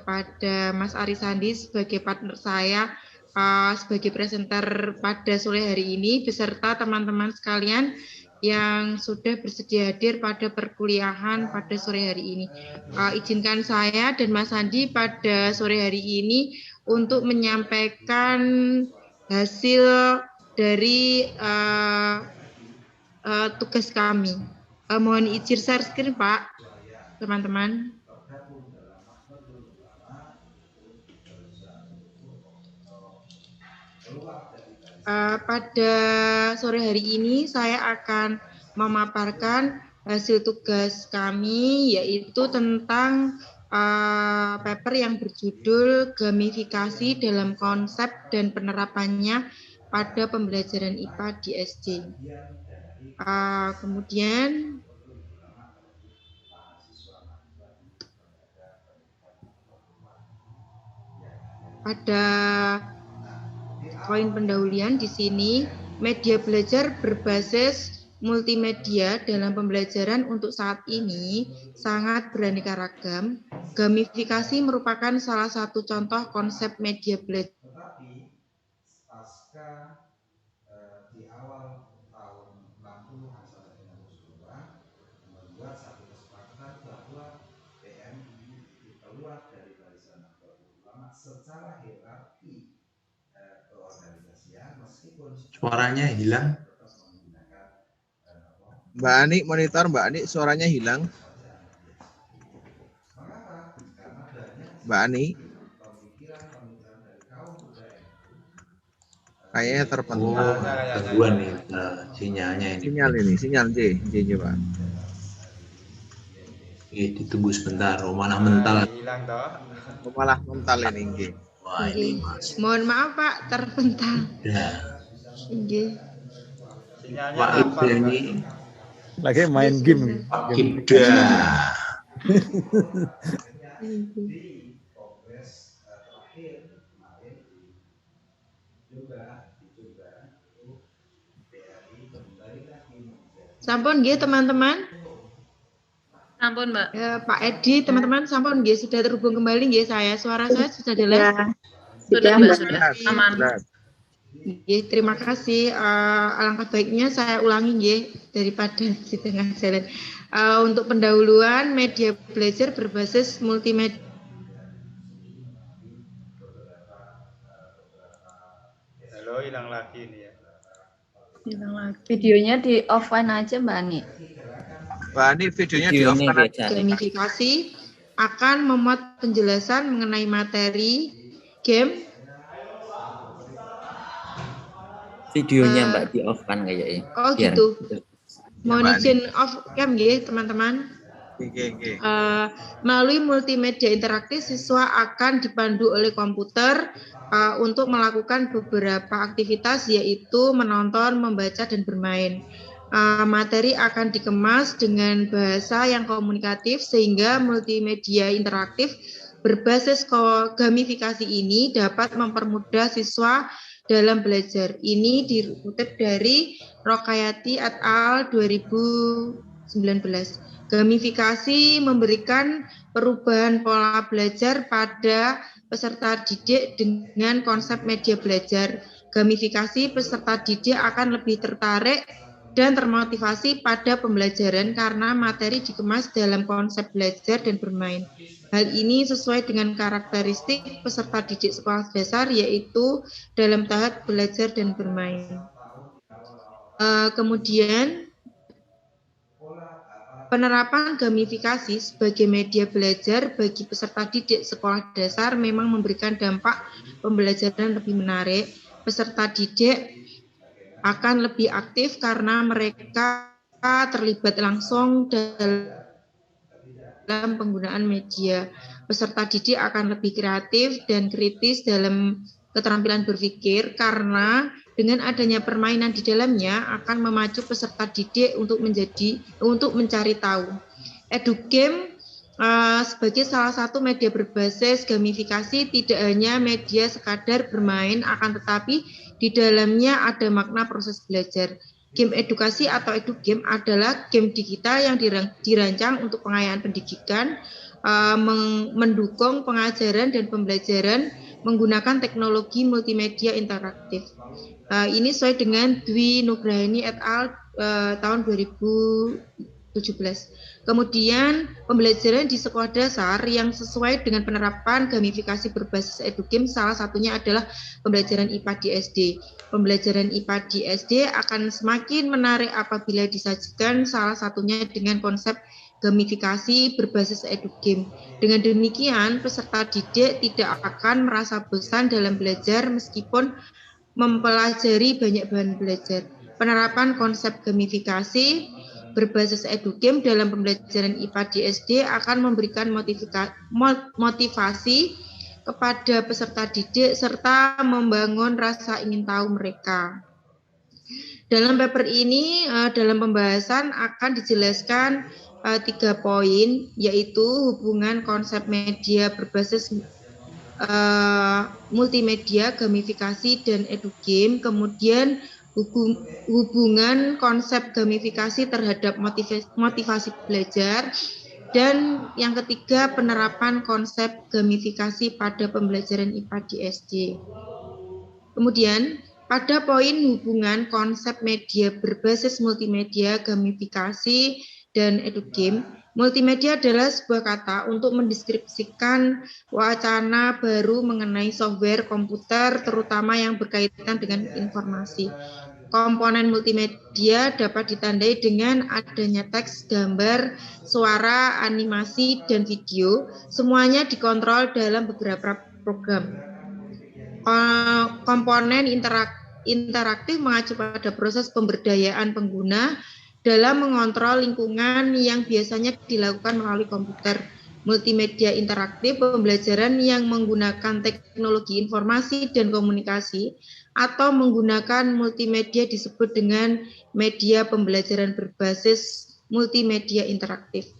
kepada Mas Arisandi sebagai partner saya sebagai presenter pada sore hari ini beserta teman-teman sekalian yang sudah bersedia hadir pada perkuliahan pada sore hari ini. Izinkan saya dan Mas Andi pada sore hari ini untuk menyampaikan hasil dari tugas kami. Mohon izin share screen, Pak, teman-teman. Pada sore hari ini saya akan memaparkan hasil tugas kami, yaitu tentang paper yang berjudul gamifikasi dalam konsep dan penerapannya pada pembelajaran IPA di SD. Kemudian pada poin pendahuluan di sini, media belajar berbasis multimedia dalam pembelajaran untuk saat ini sangat beraneka ragam. Gamifikasi merupakan salah satu contoh konsep media belajar. Tetapi pasca di awal tahun 60-an sampai dengan 72 membuat satu kesepakatan bahwa PMI keluar dari barisan Nahdlatul Ulama secara hierarki keorganisasian, meskipun suaranya hilang. Mbak Ani, monitor Mbak Ani, suaranya hilang. Mbak Ani, kayaknya terpental. Gangguan nih sinyalnya ini. Sinyal Pak. Ditunggu sebentar, malah mental. Hilang toh. Malah mental ini. Wah, ini Mas. Mohon maaf Pak, terpental. Ya. Sinyalnya Pak apa? ini lagi main game. Pak Kibda. Di kongres terakhir kemarin juga untuk BRI kembali lagi. Sampun nggih teman-teman. Sampun, Mbak. Pak Edi, teman-teman, sampun nggih sudah terhubung kembali nggih saya. Suara saya sudah jelas. Sudah, Mbak, sudah. Aman. Nggih, terima kasih. Alangkah baiknya saya ulangi nggih daripada di tengah jalan. Untuk pendahuluan media belajar berbasis multimedia. Halo, hilang lagi nih ya. Hilang lagi. Videonya di offline aja Mbak Ani. Mbak Ani, videonya di off kan? Gamifikasi akan memuat penjelasan mengenai materi game. Videonya Mbak di off kan kayaknya. Oh biar gitu. Mohon izin off cam ya teman-teman. Melalui multimedia interaktif, siswa akan dipandu oleh komputer untuk melakukan beberapa aktivitas, yaitu menonton, membaca, dan bermain. Materi akan dikemas dengan bahasa yang komunikatif sehingga multimedia interaktif berbasis gamifikasi ini dapat mempermudah siswa dalam belajar. Ini dikutip dari Rokayati et al. 2019. Gamifikasi memberikan perubahan pola belajar pada peserta didik dengan konsep media belajar. Gamifikasi peserta didik akan lebih tertarik dan termotivasi pada pembelajaran karena materi dikemas dalam konsep belajar dan bermain. Hal ini sesuai dengan karakteristik peserta didik sekolah dasar, yaitu dalam tahap belajar dan bermain. Kemudian, penerapan gamifikasi sebagai media belajar bagi peserta didik sekolah dasar memang memberikan dampak pembelajaran lebih menarik. Peserta didik akan lebih aktif karena mereka terlibat langsung dalam penggunaan media. Peserta didik akan lebih kreatif dan kritis dalam keterampilan berpikir karena dengan adanya permainan di dalamnya akan memacu peserta didik untuk mencari tahu. EduGame sebagai salah satu media berbasis gamifikasi tidak hanya media sekadar bermain, akan tetapi di dalamnya ada makna proses belajar. Game edukasi atau EduGame adalah game digital yang dirancang untuk pengayaan pendidikan. mendukung pengajaran dan pembelajaran menggunakan teknologi multimedia interaktif. Ini sesuai dengan Dwi Nugrahani et al. Tahun 2017. Kemudian pembelajaran di sekolah dasar yang sesuai dengan penerapan gamifikasi berbasis edugame, salah satunya adalah pembelajaran IPA di SD. Pembelajaran IPA di SD akan semakin menarik apabila disajikan salah satunya dengan konsep gamifikasi berbasis edugame. Dengan demikian, peserta didik tidak akan merasa bosan dalam belajar meskipun mempelajari banyak bahan belajar. Penerapan konsep gamifikasi berbasis edugame dalam pembelajaran IPA di SD akan memberikan motivasi kepada peserta didik serta membangun rasa ingin tahu mereka. Dalam paper ini, dalam pembahasan akan dijelaskan 3 poin, yaitu hubungan konsep media berbasis multimedia, gamifikasi, dan edugame, kemudian hubungan konsep gamifikasi terhadap motivasi belajar, dan yang ketiga penerapan konsep gamifikasi pada pembelajaran IPA di SD. Kemudian pada poin hubungan konsep media berbasis multimedia, gamifikasi, dan edugame, multimedia adalah sebuah kata untuk mendeskripsikan wacana baru mengenai software komputer, terutama yang berkaitan dengan informasi. Komponen multimedia dapat ditandai dengan adanya teks, gambar, suara, animasi, dan video. Semuanya dikontrol dalam beberapa program. Komponen interaktif mengacu pada proses pemberdayaan pengguna dalam mengontrol lingkungan yang biasanya dilakukan melalui komputer. Multimedia interaktif, pembelajaran yang menggunakan teknologi informasi dan komunikasi atau menggunakan multimedia disebut dengan media pembelajaran berbasis multimedia interaktif.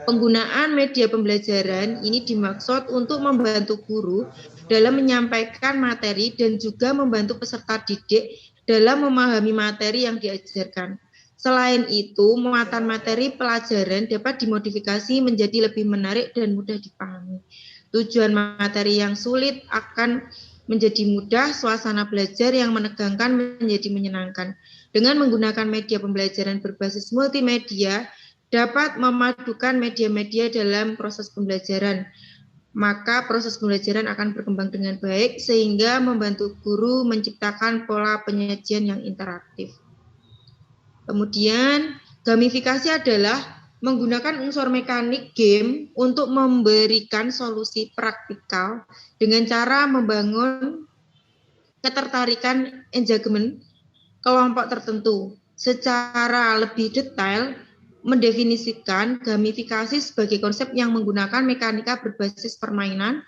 Penggunaan media pembelajaran ini dimaksud untuk membantu guru dalam menyampaikan materi dan juga membantu peserta didik dalam memahami materi yang diajarkan. Selain itu, muatan materi pelajaran dapat dimodifikasi menjadi lebih menarik dan mudah dipahami. Tujuan materi yang sulit akan menjadi mudah, suasana belajar yang menegangkan menjadi menyenangkan. Dengan menggunakan media pembelajaran berbasis multimedia, dapat memadukan media-media dalam proses pembelajaran. Maka proses pembelajaran akan berkembang dengan baik sehingga membantu guru menciptakan pola penyajian yang interaktif. Kemudian, gamifikasi adalah menggunakan unsur mekanik game untuk memberikan solusi praktikal dengan cara membangun ketertarikan engagement kelompok tertentu. Secara lebih detail, mendefinisikan gamifikasi sebagai konsep yang menggunakan mekanika berbasis permainan,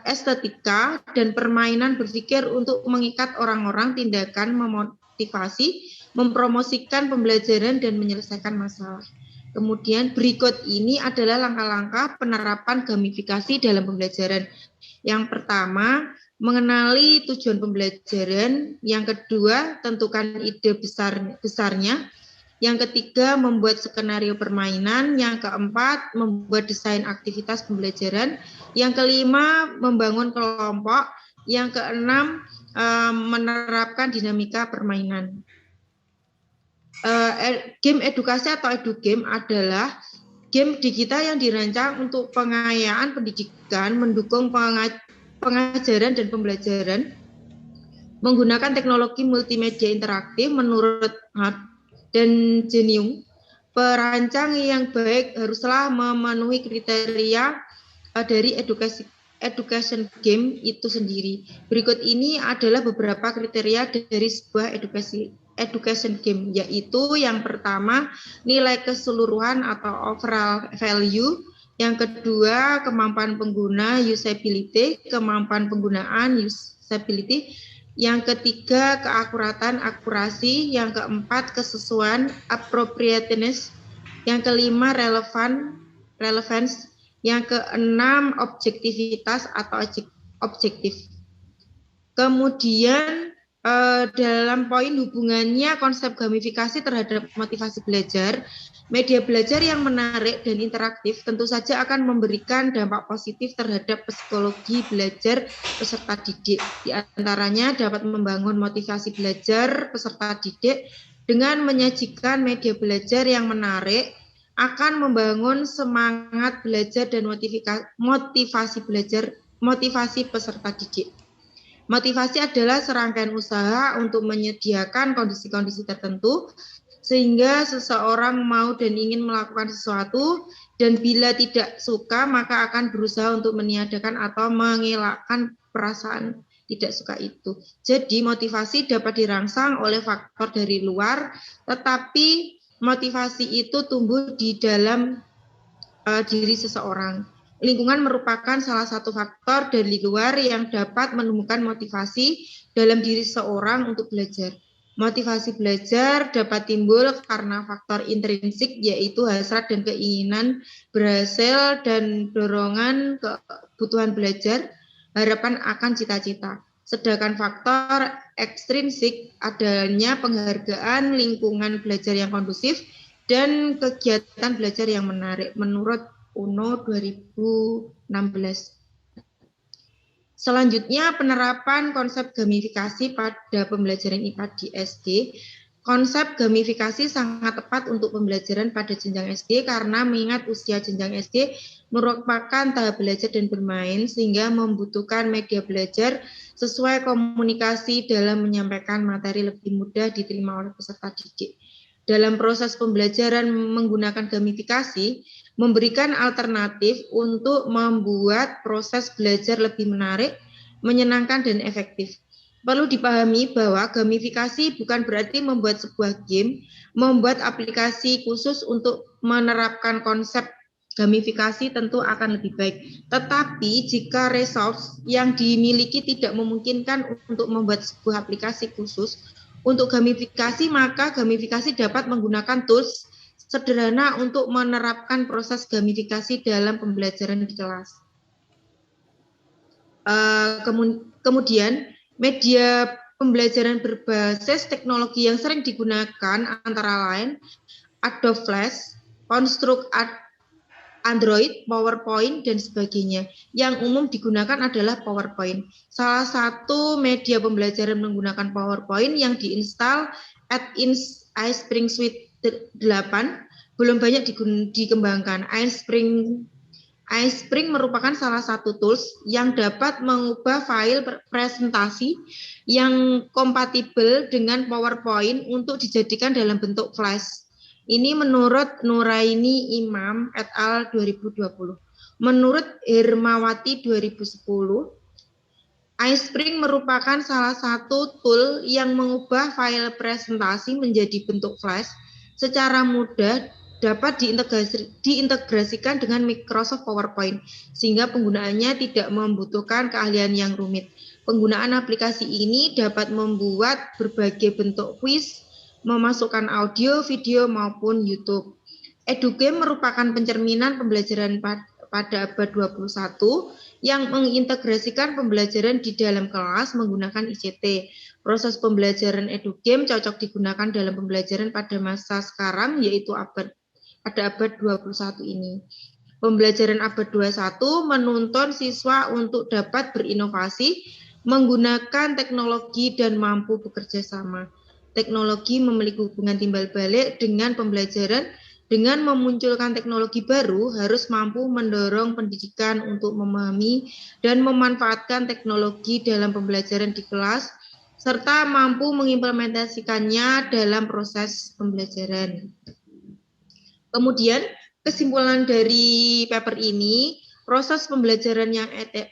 estetika, dan permainan berpikir untuk mengikat orang-orang, tindakan, memotivasi, mempromosikan pembelajaran, dan menyelesaikan masalah. Kemudian berikut ini adalah langkah-langkah penerapan gamifikasi dalam pembelajaran. Yang pertama, mengenali tujuan pembelajaran. Yang kedua, tentukan ide besarnya. Yang ketiga, membuat skenario permainan. Yang keempat, membuat desain aktivitas pembelajaran. Yang kelima, membangun kelompok. Yang keenam, menerapkan dinamika permainan. Game edukasi atau edugame adalah game digital yang dirancang untuk pengayaan pendidikan, mendukung pengajaran dan pembelajaran, menggunakan teknologi multimedia interaktif. Menurut Hart dan Jenium, perancang yang baik haruslah memenuhi kriteria dari education game itu sendiri. Berikut ini adalah beberapa kriteria dari sebuah education game, yaitu yang pertama, nilai keseluruhan atau overall value. Yang kedua, kemampuan pengguna usability, kemampuan penggunaan usability. Yang ketiga, keakuratan akurasi. Yang keempat, kesesuaian appropriateness. Yang kelima, relevance. Yang keenam, objektivitas atau objektif. Kemudian dalam poin hubungannya konsep gamifikasi terhadap motivasi belajar, media belajar yang menarik dan interaktif tentu saja akan memberikan dampak positif terhadap psikologi belajar peserta didik. Di antaranya dapat membangun motivasi belajar peserta didik dengan menyajikan media belajar yang menarik, akan membangun semangat belajar dan motivasi peserta didik. Motivasi adalah serangkaian usaha untuk menyediakan kondisi-kondisi tertentu sehingga seseorang mau dan ingin melakukan sesuatu, dan bila tidak suka maka akan berusaha untuk meniadakan atau mengelakkan perasaan tidak suka itu. Jadi motivasi dapat dirangsang oleh faktor dari luar, tetapi motivasi itu tumbuh di dalam diri seseorang. Lingkungan merupakan salah satu faktor dari luar yang dapat menemukan motivasi dalam diri seseorang untuk belajar. Motivasi belajar dapat timbul karena faktor intrinsik, yaitu hasrat dan keinginan berhasil dan dorongan kebutuhan belajar, harapan akan cita-cita. Sedangkan faktor ekstrinsik adanya penghargaan lingkungan belajar yang kondusif dan kegiatan belajar yang menarik menurut UNO 2016. Selanjutnya, penerapan konsep gamifikasi pada pembelajaran IPA di SD. Konsep gamifikasi sangat tepat untuk pembelajaran pada jenjang SD karena mengingat usia jenjang SD merupakan tahap belajar dan bermain sehingga membutuhkan media belajar sesuai komunikasi dalam menyampaikan materi lebih mudah diterima oleh peserta didik. Dalam proses pembelajaran menggunakan gamifikasi, memberikan alternatif untuk membuat proses belajar lebih menarik, menyenangkan, dan efektif. Perlu dipahami bahwa gamifikasi bukan berarti membuat sebuah game, membuat aplikasi khusus untuk menerapkan konsep gamifikasi tentu akan lebih baik. Tetapi jika resource yang dimiliki tidak memungkinkan untuk membuat sebuah aplikasi khusus untuk gamifikasi, maka gamifikasi dapat menggunakan tools sederhana untuk menerapkan proses gamifikasi dalam pembelajaran di kelas. Kemudian, media pembelajaran berbasis teknologi yang sering digunakan antara lain Adobe Flash, konstruk Android, PowerPoint, dan sebagainya. Yang umum digunakan adalah PowerPoint. Salah satu media pembelajaran menggunakan PowerPoint yang diinstal add-in iSpring Suite 8 belum banyak dikembangkan. iSpring merupakan salah satu tools yang dapat mengubah file presentasi yang kompatibel dengan PowerPoint untuk dijadikan dalam bentuk flash. Ini menurut Nuraini Imam et al. 2020. Menurut Hermawati 2010, iSpring merupakan salah satu tool yang mengubah file presentasi menjadi bentuk flash secara mudah, dapat diintegrasikan dengan Microsoft PowerPoint, sehingga penggunaannya tidak membutuhkan keahlian yang rumit. Penggunaan aplikasi ini dapat membuat berbagai bentuk kuis, memasukkan audio, video, maupun YouTube. EduGame merupakan pencerminan pembelajaran pada abad 21 yang mengintegrasikan pembelajaran di dalam kelas menggunakan ICT. Proses pembelajaran EduGame cocok digunakan dalam pembelajaran pada masa sekarang, yaitu pada abad 21 ini. Pembelajaran abad 21 menuntun siswa untuk dapat berinovasi, menggunakan teknologi dan mampu bekerja sama. Teknologi memiliki hubungan timbal balik dengan pembelajaran. Dengan memunculkan teknologi baru, harus mampu mendorong pendidikan untuk memahami dan memanfaatkan teknologi dalam pembelajaran di kelas, serta mampu mengimplementasikannya dalam proses pembelajaran. Kemudian, kesimpulan dari paper ini, proses pembelajaran yang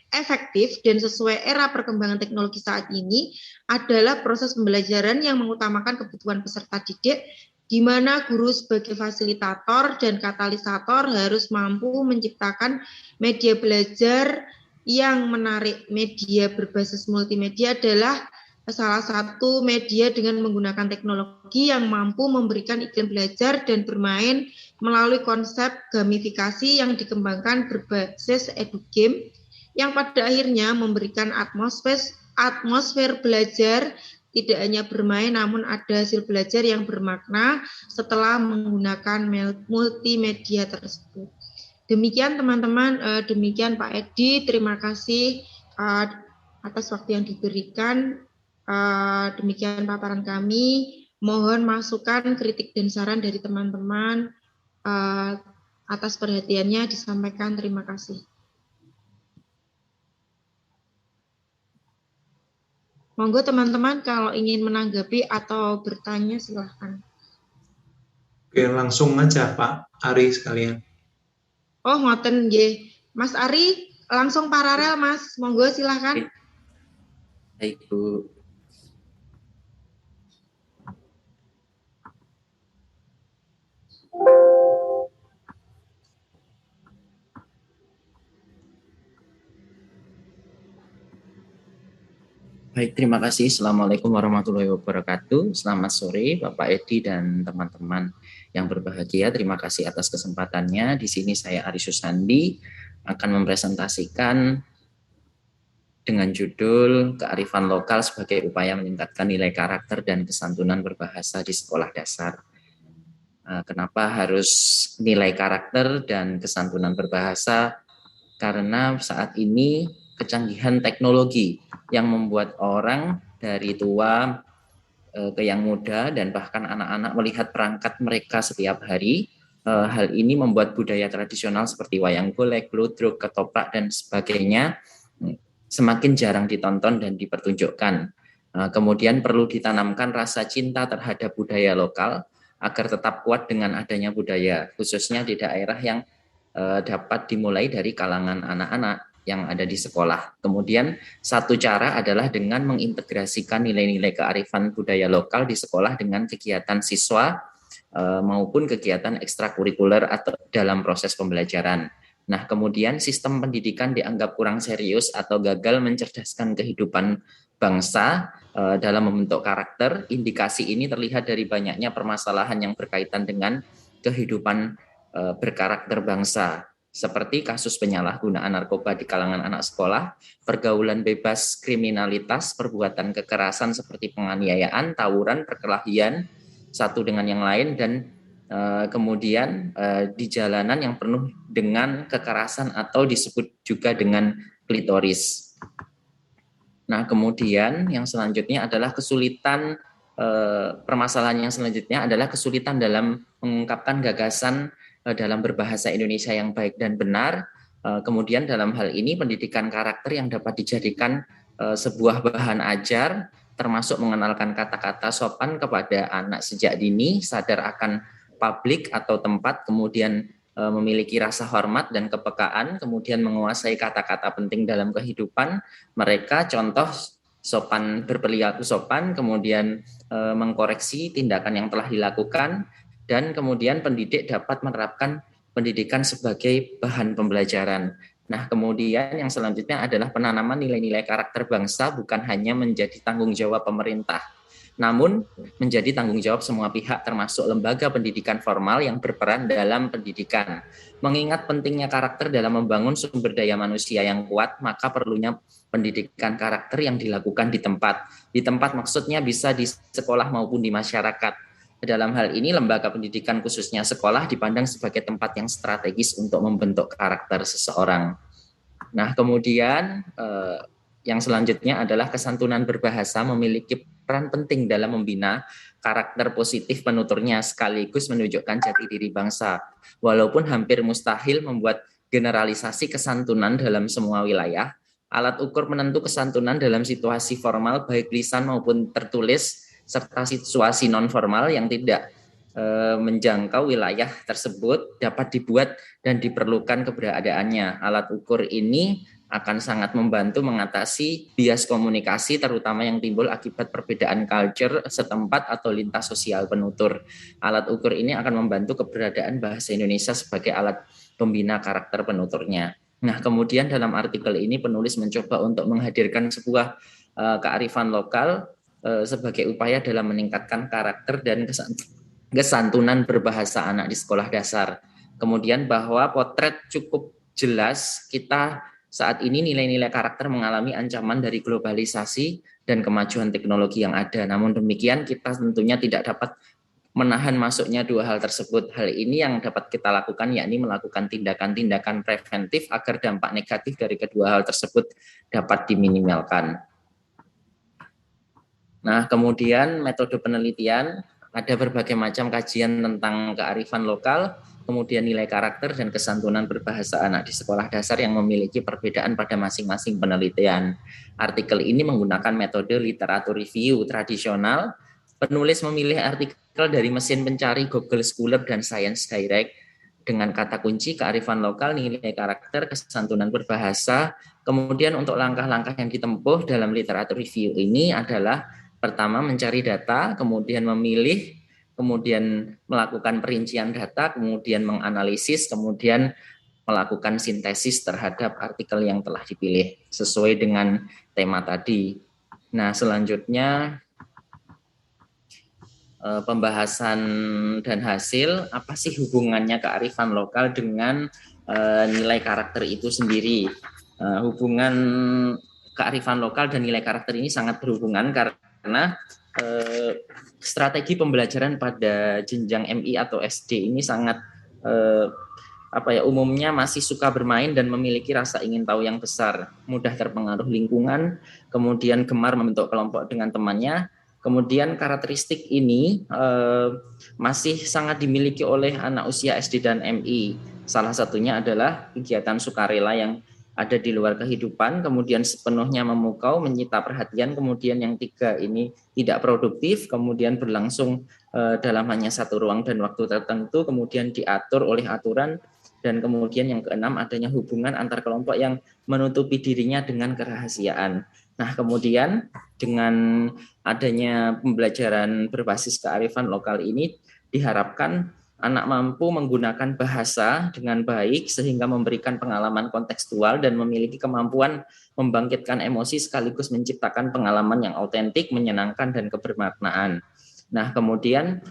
efektif dan sesuai era perkembangan teknologi saat ini adalah proses pembelajaran yang mengutamakan kebutuhan peserta didik, di mana guru sebagai fasilitator dan katalisator harus mampu menciptakan media belajar yang menarik. Media berbasis multimedia adalah salah satu media dengan menggunakan teknologi yang mampu memberikan iklim belajar dan bermain melalui konsep gamifikasi yang dikembangkan berbasis EduGame, yang pada akhirnya memberikan atmosfer belajar tidak hanya bermain namun ada hasil belajar yang bermakna setelah menggunakan multimedia tersebut. Demikian teman-teman, demikian Pak Edi, terima kasih atas waktu yang diberikan. Demikian paparan kami. Mohon masukan, kritik dan saran dari teman-teman. Atas perhatiannya disampaikan, terima kasih. Monggo teman-teman kalau ingin menanggapi atau bertanya silahkan. Oke, langsung aja Pak Ari sekalian. Oh ngoten nggih. Mas Ari langsung paralel Mas, monggo silahkan. Baik Bu. Baik, terima kasih. Assalamualaikum warahmatullahi wabarakatuh. Selamat sore Bapak Edi dan teman-teman yang berbahagia. Terima kasih atas kesempatannya. Di sini saya Ari Susandi akan mempresentasikan dengan judul Kearifan Lokal sebagai upaya meningkatkan nilai karakter dan kesantunan berbahasa di sekolah dasar. Kenapa harus nilai karakter dan kesantunan berbahasa? Karena saat ini kecanggihan teknologi yang membuat orang dari tua ke yang muda dan bahkan anak-anak melihat perangkat mereka setiap hari. Hal ini membuat budaya tradisional seperti wayang golek, ludruk, ketoprak, dan sebagainya semakin jarang ditonton dan dipertunjukkan. Kemudian perlu ditanamkan rasa cinta terhadap budaya lokal agar tetap kuat dengan adanya budaya, khususnya di daerah yang dapat dimulai dari kalangan anak-anak yang ada di sekolah. Kemudian satu cara adalah dengan mengintegrasikan nilai-nilai kearifan budaya lokal di sekolah dengan kegiatan siswa maupun kegiatan ekstrakurikuler atau dalam proses pembelajaran. Nah, kemudian sistem pendidikan dianggap kurang serius atau gagal mencerdaskan kehidupan bangsa dalam membentuk karakter. Indikasi ini terlihat dari banyaknya permasalahan yang berkaitan dengan kehidupan berkarakter bangsa, seperti kasus penyalahgunaan narkoba di kalangan anak sekolah, pergaulan bebas kriminalitas, perbuatan kekerasan seperti penganiayaan, tawuran, perkelahian satu dengan yang lain, dan kemudian di jalanan yang penuh dengan kekerasan atau disebut juga dengan klitoris. Nah, kemudian yang selanjutnya adalah kesulitan, permasalahan yang selanjutnya adalah kesulitan dalam mengungkapkan gagasan dalam berbahasa Indonesia yang baik dan benar. Kemudian dalam hal ini pendidikan karakter yang dapat dijadikan sebuah bahan ajar, termasuk mengenalkan kata-kata sopan kepada anak sejak dini, sadar akan publik atau tempat, kemudian memiliki rasa hormat dan kepekaan, kemudian menguasai kata-kata penting dalam kehidupan mereka, contoh sopan, berperilaku sopan, kemudian mengkoreksi tindakan yang telah dilakukan, dan kemudian pendidik dapat menerapkan pendidikan sebagai bahan pembelajaran. Nah, kemudian yang selanjutnya adalah penanaman nilai-nilai karakter bangsa bukan hanya menjadi tanggung jawab pemerintah, namun menjadi tanggung jawab semua pihak termasuk lembaga pendidikan formal yang berperan dalam pendidikan. Mengingat pentingnya karakter dalam membangun sumber daya manusia yang kuat, maka perlunya pendidikan karakter yang dilakukan di tempat. Di tempat maksudnya bisa di sekolah maupun di masyarakat. Dalam hal ini, lembaga pendidikan khususnya sekolah dipandang sebagai tempat yang strategis untuk membentuk karakter seseorang. Nah, kemudian yang selanjutnya adalah kesantunan berbahasa memiliki peran penting dalam membina karakter positif penuturnya sekaligus menunjukkan jati diri bangsa. Walaupun hampir mustahil membuat generalisasi kesantunan dalam semua wilayah, alat ukur penentu kesantunan dalam situasi formal baik lisan maupun tertulis serta situasi non-formal yang tidak menjangkau wilayah tersebut dapat dibuat dan diperlukan keberadaannya. Alat ukur ini akan sangat membantu mengatasi bias komunikasi terutama yang timbul akibat perbedaan culture setempat atau lintas sosial penutur. Alat ukur ini akan membantu keberadaan bahasa Indonesia sebagai alat pembina karakter penuturnya. Nah, kemudian dalam artikel ini penulis mencoba untuk menghadirkan sebuah kearifan lokal sebagai upaya dalam meningkatkan karakter dan kesantunan berbahasa anak di sekolah dasar. Kemudian bahwa potret cukup jelas kita saat ini nilai-nilai karakter mengalami ancaman dari globalisasi dan kemajuan teknologi yang ada. Namun demikian, kita tentunya tidak dapat menahan masuknya dua hal tersebut. Hal ini yang dapat kita lakukan, yakni melakukan tindakan-tindakan preventif agar dampak negatif dari kedua hal tersebut dapat diminimalkan. Nah, kemudian metode penelitian, ada berbagai macam kajian tentang kearifan lokal, kemudian nilai karakter dan kesantunan berbahasa anak di sekolah dasar yang memiliki perbedaan pada masing-masing penelitian. Artikel ini menggunakan metode literatur review tradisional. Penulis memilih artikel dari mesin pencari Google Scholar dan Science Direct dengan kata kunci kearifan lokal, nilai karakter, kesantunan berbahasa. Kemudian untuk langkah-langkah yang ditempuh dalam literatur review ini adalah pertama mencari data, kemudian memilih, kemudian melakukan perincian data, kemudian menganalisis, kemudian melakukan sintesis terhadap artikel yang telah dipilih sesuai dengan tema tadi. Nah, selanjutnya pembahasan dan hasil, apa sih hubungannya kearifan lokal dengan nilai karakter itu sendiri. Hubungan kearifan lokal dan nilai karakter ini sangat berhubungan karena strategi pembelajaran pada jenjang MI atau SD ini sangat umumnya masih suka bermain dan memiliki rasa ingin tahu yang besar, mudah terpengaruh lingkungan, kemudian gemar membentuk kelompok dengan temannya. Kemudian karakteristik ini masih sangat dimiliki oleh anak usia SD dan MI. Salah satunya adalah kegiatan sukarela yang ada di luar kehidupan, kemudian sepenuhnya memukau, menyita perhatian, kemudian yang tiga ini tidak produktif, kemudian berlangsung dalam hanya satu ruang dan waktu tertentu, kemudian diatur oleh aturan, dan kemudian yang keenam adanya hubungan antar kelompok yang menutupi dirinya dengan kerahasiaan. Nah, kemudian dengan adanya pembelajaran berbasis kearifan lokal ini diharapkan anak mampu menggunakan bahasa dengan baik sehingga memberikan pengalaman kontekstual dan memiliki kemampuan membangkitkan emosi sekaligus menciptakan pengalaman yang autentik, menyenangkan, dan kebermaknaan. Nah, kemudian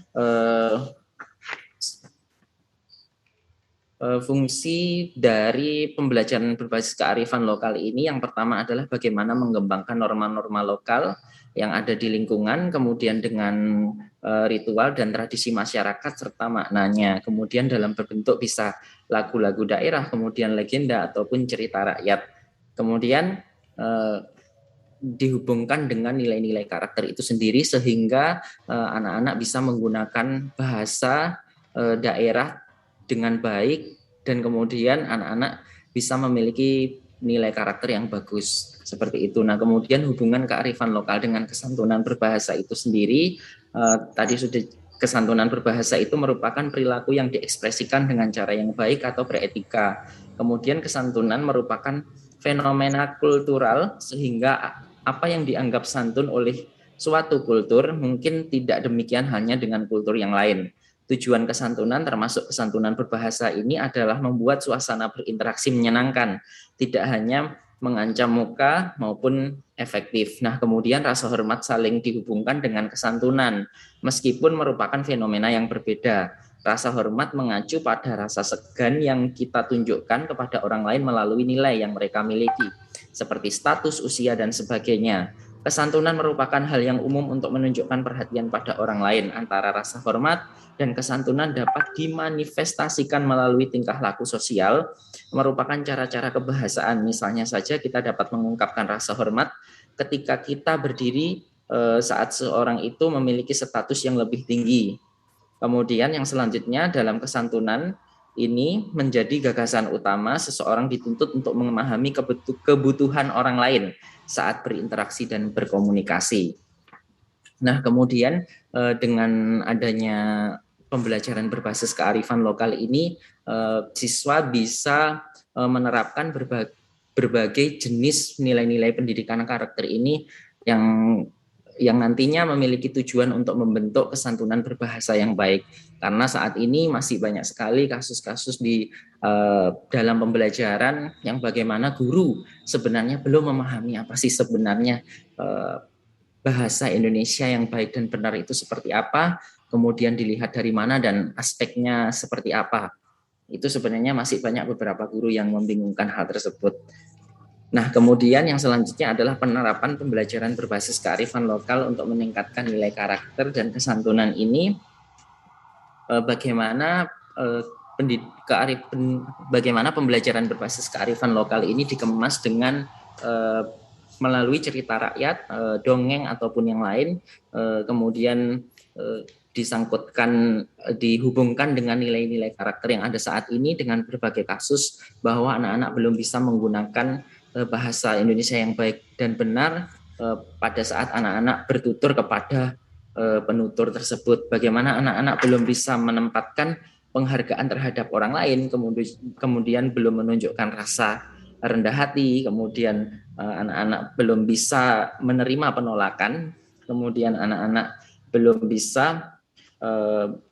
fungsi dari pembelajaran berbasis kearifan lokal ini yang pertama adalah bagaimana mengembangkan norma-norma lokal yang ada di lingkungan, kemudian dengan ritual dan tradisi masyarakat serta maknanya. Kemudian dalam berbentuk bisa lagu-lagu daerah, kemudian legenda ataupun cerita rakyat. Kemudian dihubungkan dengan nilai-nilai karakter itu sendiri sehingga anak-anak bisa menggunakan bahasa daerah dengan baik dan kemudian anak-anak bisa memiliki nilai karakter yang bagus seperti itu. Nah, kemudian hubungan kearifan lokal dengan kesantunan berbahasa itu sendiri, tadi sudah kesantunan berbahasa itu merupakan perilaku yang diekspresikan dengan cara yang baik atau beretika. Kemudian kesantunan merupakan fenomena kultural sehingga apa yang dianggap santun oleh suatu kultur mungkin tidak demikian hanya dengan kultur yang lain. Tujuan kesantunan termasuk kesantunan berbahasa ini adalah membuat suasana berinteraksi menyenangkan, tidak hanya mengancam muka maupun efektif. Nah, kemudian rasa hormat saling dihubungkan dengan kesantunan, meskipun merupakan fenomena yang berbeda. Rasa hormat mengacu pada rasa segan yang kita tunjukkan kepada orang lain melalui nilai yang mereka miliki, seperti status, usia, dan sebagainya. Kesantunan merupakan hal yang umum untuk menunjukkan perhatian pada orang lain. Antara rasa hormat dan kesantunan dapat dimanifestasikan melalui tingkah laku sosial, merupakan cara-cara kebahasaan. Misalnya saja kita dapat mengungkapkan rasa hormat ketika kita berdiri saat seorang itu memiliki status yang lebih tinggi. Kemudian yang selanjutnya dalam kesantunan ini menjadi gagasan utama seseorang dituntut untuk memahami kebutuhan orang lain saat berinteraksi dan berkomunikasi. Nah, kemudian dengan adanya pembelajaran berbasis kearifan lokal ini, siswa bisa menerapkan berbagai jenis nilai-nilai pendidikan karakter ini yang nantinya memiliki tujuan untuk membentuk kesantunan berbahasa yang baik. Karena saat ini masih banyak sekali kasus-kasus di dalam pembelajaran yang bagaimana guru sebenarnya belum memahami apa sih sebenarnya bahasa Indonesia yang baik dan benar itu seperti apa, kemudian dilihat dari mana dan aspeknya seperti apa. Itu sebenarnya masih banyak beberapa guru yang membingungkan hal tersebut. Nah, kemudian yang selanjutnya adalah penerapan pembelajaran berbasis kearifan lokal untuk meningkatkan nilai karakter dan kesantunan ini. Bagaimana bagaimana pembelajaran berbasis kearifan lokal ini dikemas dengan melalui cerita rakyat, dongeng ataupun yang lain, kemudian dihubungkan dengan nilai-nilai karakter yang ada saat ini dengan berbagai kasus bahwa anak-anak belum bisa menggunakan bahasa Indonesia yang baik dan benar pada saat anak-anak bertutur kepada penutur tersebut. Bagaimana anak-anak belum bisa menempatkan penghargaan terhadap orang lain, kemudian belum menunjukkan rasa rendah hati, kemudian anak-anak belum bisa menerima penolakan, kemudian anak-anak belum bisa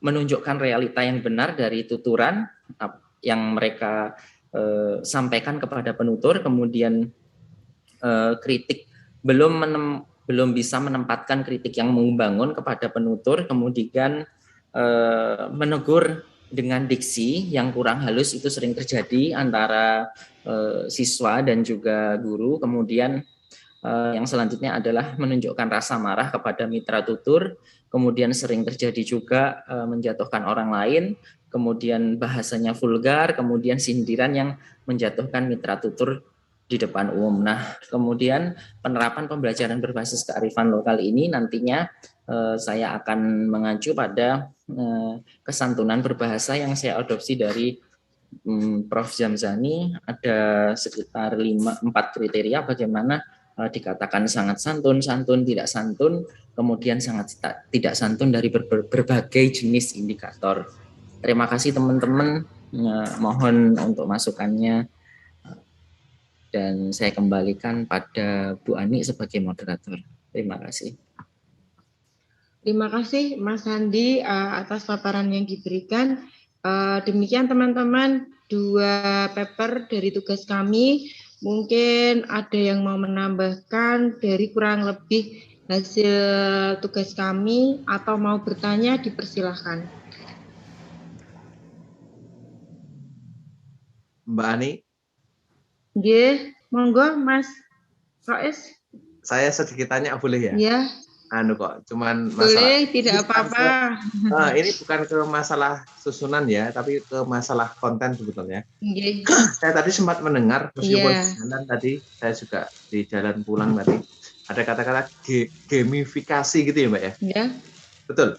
menunjukkan realita yang benar dari tuturan yang mereka sampaikan kepada penutur, kemudian kritik belum bisa menempatkan kritik yang membangun kepada penutur, kemudian menegur dengan diksi yang kurang halus itu sering terjadi antara siswa dan juga guru. Kemudian yang selanjutnya adalah menunjukkan rasa marah kepada mitra tutur, kemudian sering terjadi juga menjatuhkan orang lain, kemudian bahasanya vulgar, kemudian sindiran yang menjatuhkan mitra tutur di depan umum. Nah, kemudian penerapan pembelajaran berbasis kearifan lokal ini nantinya saya akan mengacu pada kesantunan berbahasa yang saya adopsi dari Prof. Zamzani. Ada sekitar 4 kriteria bagaimana dikatakan sangat santun, tidak santun, kemudian sangat tidak santun dari berbagai jenis indikator. Terima kasih teman-teman, mohon untuk masukannya. Dan saya kembalikan pada Bu Ani sebagai moderator. Terima kasih. Terima kasih Mas Andi atas paparan yang diberikan. Demikian teman-teman, 2 paper dari tugas kami. Mungkin ada yang mau menambahkan dari kurang lebih hasil tugas kami atau mau bertanya, dipersilahkan. Mbak Ani. Nggih, monggo Mas Rois. Saya sedikit tanya boleh ya? Iya. Cuman masalah. Boleh, tidak apa-apa. Ini bukan ke masalah susunan ya, tapi ke masalah konten sebetulnya. Nggih. Saya tadi sempat mendengar meskipun jalan tadi, saya juga di jalan pulang tadi ada kata-kata gamifikasi gitu ya Mbak ya? Iya. Betul?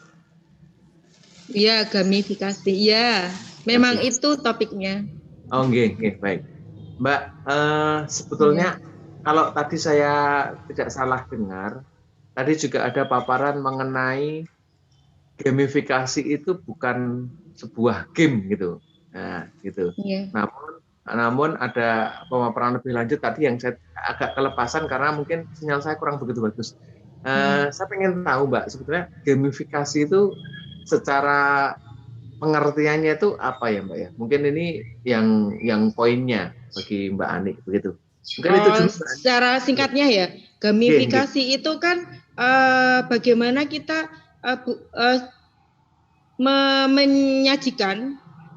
Iya, gamifikasi. Iya, memang itu topiknya. Oh, nggih, baik. Mbak, sebetulnya kalau tadi saya tidak salah dengar, tadi juga ada paparan mengenai gamifikasi itu bukan sebuah game gitu. Nah, gitu. Yeah. Namun ada pemaparan lebih lanjut tadi yang saya agak kelepasan karena mungkin sinyal saya kurang begitu bagus. Saya pengen tahu Mbak, sebetulnya gamifikasi itu secara pengertiannya itu apa ya Mbak ya? Mungkin ini yang poinnya bagi Mbak Ani begitu. Mungkin itu dulu, secara singkatnya ya, gamifikasi itu kan bagaimana kita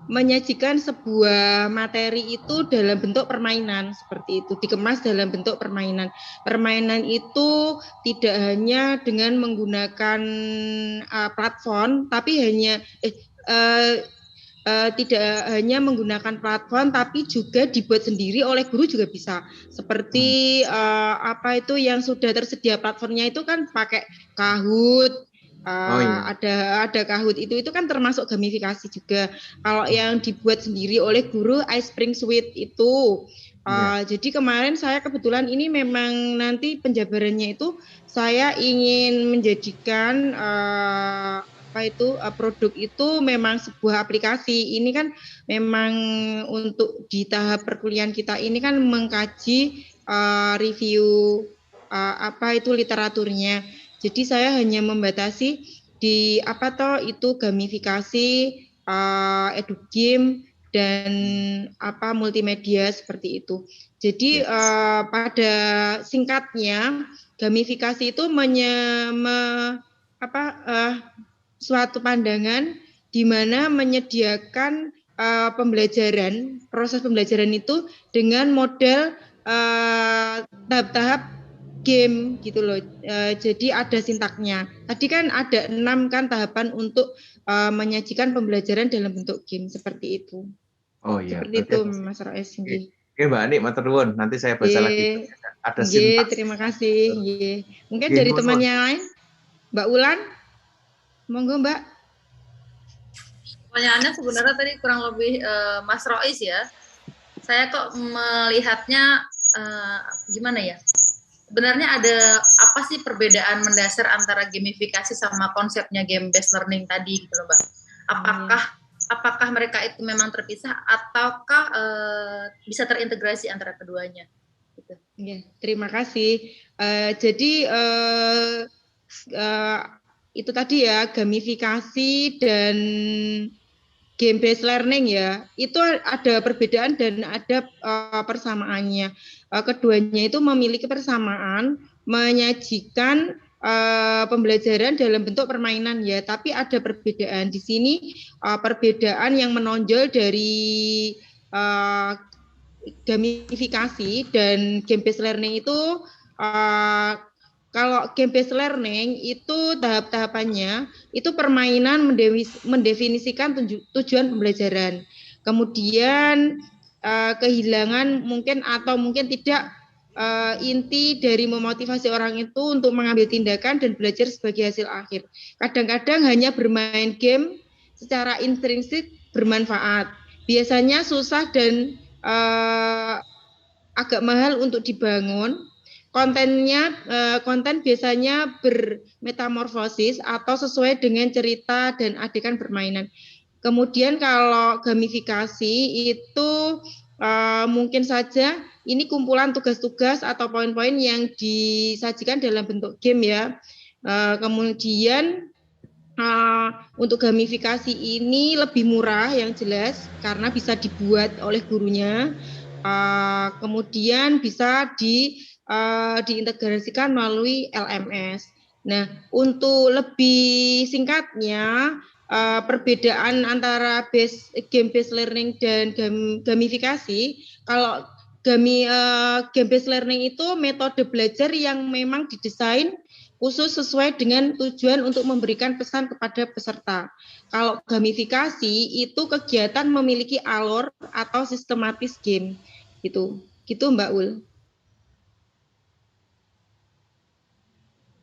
menyajikan sebuah materi itu dalam bentuk permainan seperti itu, dikemas dalam bentuk permainan. Permainan itu tidak hanya dengan menggunakan platform, tapi tidak hanya menggunakan platform, tapi juga dibuat sendiri oleh guru juga bisa. Seperti yang sudah tersedia platformnya itu kan pakai Kahoot. Ada Kahoot itu kan termasuk gamifikasi juga. Kalau yang dibuat sendiri oleh guru iSpring Suite itu. Jadi kemarin saya kebetulan ini memang nanti penjabarannya itu saya ingin menjadikan produk itu memang sebuah aplikasi. Ini kan memang untuk di tahap perkuliahan kita ini kan mengkaji review literaturnya. Jadi saya hanya membatasi di gamifikasi, edugame dan multimedia seperti itu. Jadi pada singkatnya gamifikasi itu suatu pandangan di mana menyediakan proses pembelajaran itu dengan model tahap-tahap game gitu loh. Jadi ada sintaknya. Tadi kan ada 6 kan tahapan untuk menyajikan pembelajaran dalam bentuk game seperti itu. Oh iya. Seperti itu Mas Rois. Oke Mbak Ani, matur nuwun. Nanti saya baca lagi. Ada sintaks. Terima kasih. Mungkin dari teman yang lain, Mbak Ulan, monggo Mbak. Pertanyaannya sebenarnya tadi kurang lebih Mas Rois ya. Saya kok melihatnya gimana ya? Sebenarnya ada apa sih perbedaan mendasar antara gamifikasi sama konsepnya game based learning tadi gitu loh Mbak? Apakah mereka itu memang terpisah ataukah bisa terintegrasi antara keduanya? Gitu. Ya, terima kasih. Jadi itu tadi ya, gamifikasi dan game based learning ya, itu ada perbedaan dan ada persamaannya. Keduanya itu memiliki persamaan, menyajikan pembelajaran dalam bentuk permainan ya, tapi ada perbedaan di sini. Perbedaan yang menonjol dari gamifikasi dan game based learning itu, kalau game based learning itu tahap-tahapannya itu permainan mendefinisikan tujuan pembelajaran, kemudian kehilangan mungkin atau mungkin tidak inti dari memotivasi orang itu untuk mengambil tindakan dan belajar sebagai hasil akhir. Kadang-kadang hanya bermain game secara intrinsik bermanfaat, biasanya susah dan agak mahal untuk dibangun. Konten biasanya bermetamorfosis atau sesuai dengan cerita dan adegan permainan. Kemudian kalau gamifikasi itu mungkin saja ini kumpulan tugas-tugas atau poin-poin yang disajikan dalam bentuk game ya. Kemudian untuk gamifikasi ini lebih murah yang jelas karena bisa dibuat oleh gurunya. Kemudian bisa diintegrasikan melalui LMS. Nah, untuk lebih singkatnya, perbedaan antara game based learning dan gamifikasi, kalau game based learning itu metode belajar yang memang didesain khusus sesuai dengan tujuan untuk memberikan pesan kepada peserta. Kalau gamifikasi itu kegiatan memiliki alur atau sistematis game. Gitu Mbak Ul.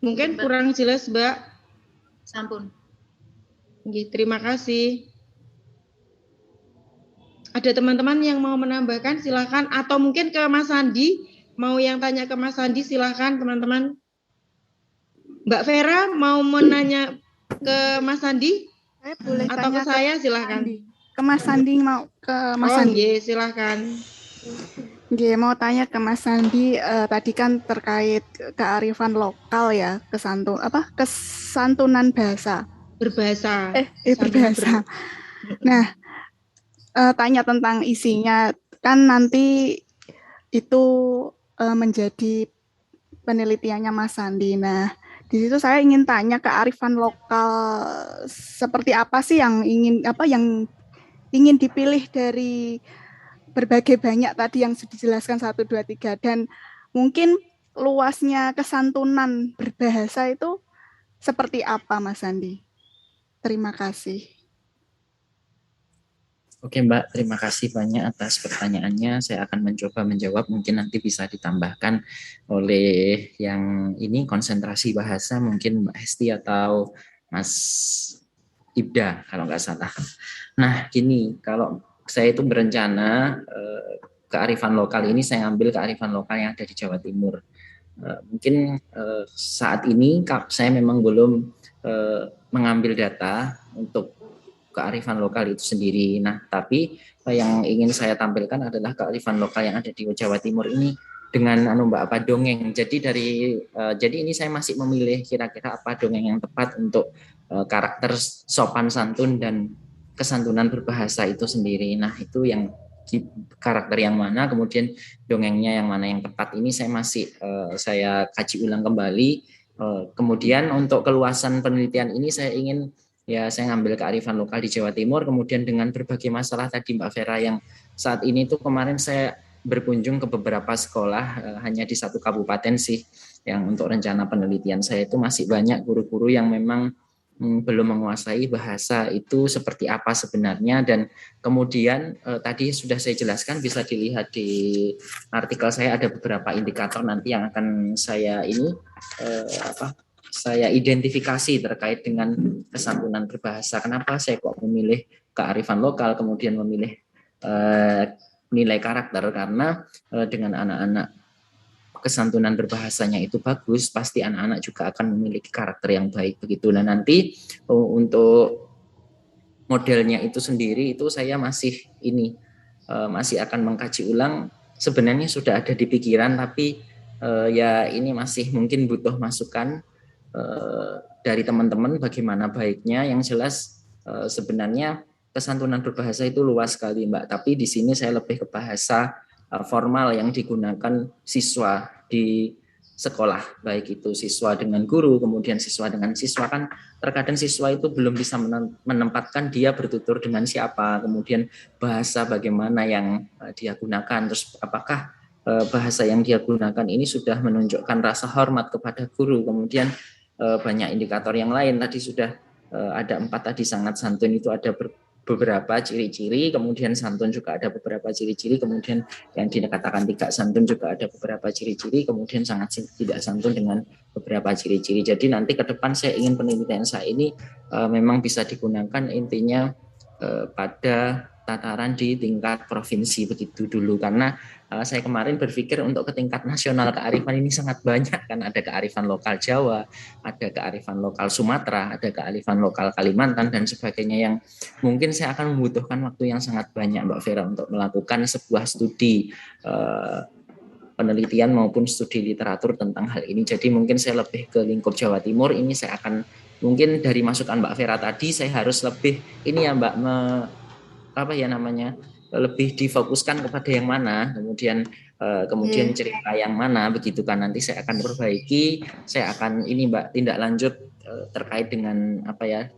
Mungkin kurang jelas, Mbak. Sampun. Terima kasih. Ada teman-teman yang mau menambahkan, silakan. Atau mungkin ke Mas Sandi, mau yang tanya ke Mas Sandi, silakan teman-teman. Mbak Vera mau menanya ke Mas Sandi? Saya boleh atau tanya ke saya, silakan. Ke Mas Sandi, mau ke Mas Sandi. Silakan. Mau tanya ke Mas Sandi, tadi kan terkait kearifan lokal ya, kesantunan bahasa. Berbahasa. Berbahasa. Nah, tanya tentang isinya, kan nanti itu menjadi penelitiannya Mas Sandi. Nah, di situ saya ingin tanya kearifan lokal seperti apa sih yang ingin dipilih dari berbagai banyak tadi yang sudah dijelaskan 1, 2, 3, dan mungkin luasnya kesantunan berbahasa itu seperti apa Mas Sandi? Terima kasih. Oke Mbak, terima kasih banyak atas pertanyaannya. Saya akan mencoba menjawab, mungkin nanti bisa ditambahkan oleh yang ini konsentrasi bahasa, mungkin Mbak Hesti atau Mas Ibda kalau nggak salah. Nah gini, kalau saya itu berencana kearifan lokal ini saya ambil kearifan lokal yang ada di Jawa Timur. Mungkin saat ini saya memang belum mengambil data untuk kearifan lokal itu sendiri. Nah, tapi yang ingin saya tampilkan adalah kearifan lokal yang ada di Jawa Timur ini dengan dongeng. Jadi ini saya masih memilih kira-kira apa dongeng yang tepat untuk karakter sopan santun dan kesantunan berbahasa itu sendiri. Nah, itu yang karakter yang mana, kemudian dongengnya yang mana yang tepat, ini saya masih saya kaji ulang kembali. Kemudian untuk keluasan penelitian ini saya ingin saya ngambil kearifan lokal di Jawa Timur, kemudian dengan berbagai masalah tadi Mbak Vera yang saat ini tuh kemarin saya berkunjung ke beberapa sekolah, hanya di satu kabupaten sih yang untuk rencana penelitian saya itu masih banyak guru-guru yang memang belum menguasai bahasa itu seperti apa sebenarnya. Dan kemudian tadi sudah saya jelaskan, bisa dilihat di artikel saya ada beberapa indikator nanti yang akan saya saya identifikasi terkait dengan kesantunan berbahasa. Kenapa saya kok memilih kearifan lokal, kemudian memilih nilai karakter, karena dengan anak-anak kesantunan berbahasanya itu bagus, pasti anak-anak juga akan memiliki karakter yang baik begitu. Nah, nanti untuk modelnya itu sendiri itu saya masih akan mengkaji ulang. Sebenarnya sudah ada di pikiran, tapi ya ini masih mungkin butuh masukan dari teman-teman bagaimana baiknya. Yang jelas sebenarnya kesantunan berbahasa itu luas sekali, Mbak. Tapi di sini saya lebih ke bahasa formal yang digunakan siswa di sekolah, baik itu siswa dengan guru, kemudian siswa dengan siswa. Kan terkadang siswa itu belum bisa menempatkan dia bertutur dengan siapa, kemudian bahasa bagaimana yang dia gunakan, terus apakah bahasa yang dia gunakan ini sudah menunjukkan rasa hormat kepada guru, kemudian banyak indikator yang lain. Tadi sudah ada 4 tadi, sangat santun itu ada beberapa ciri-ciri, kemudian santun juga ada beberapa ciri-ciri, kemudian yang dikatakan tidak santun juga ada beberapa ciri-ciri, kemudian sangat tidak santun dengan beberapa ciri-ciri. Jadi nanti ke depan saya ingin penelitian saya ini memang bisa digunakan intinya pada tataran di tingkat provinsi begitu dulu, karena saya kemarin berpikir untuk ke tingkat nasional kearifan ini sangat banyak, kan ada kearifan lokal Jawa, ada kearifan lokal Sumatera, ada kearifan lokal Kalimantan dan sebagainya, yang mungkin saya akan membutuhkan waktu yang sangat banyak, Mbak Vera, untuk melakukan sebuah studi penelitian maupun studi literatur tentang hal ini. Jadi mungkin saya lebih ke lingkup Jawa Timur. Ini saya akan mungkin dari masukan Mbak Vera tadi, saya harus lebih ini ya Mbak, lebih difokuskan kepada yang mana, kemudian cerita yang mana, begitu kan. Nanti saya akan perbaiki, saya akan ini Mbak tindak lanjut terkait dengan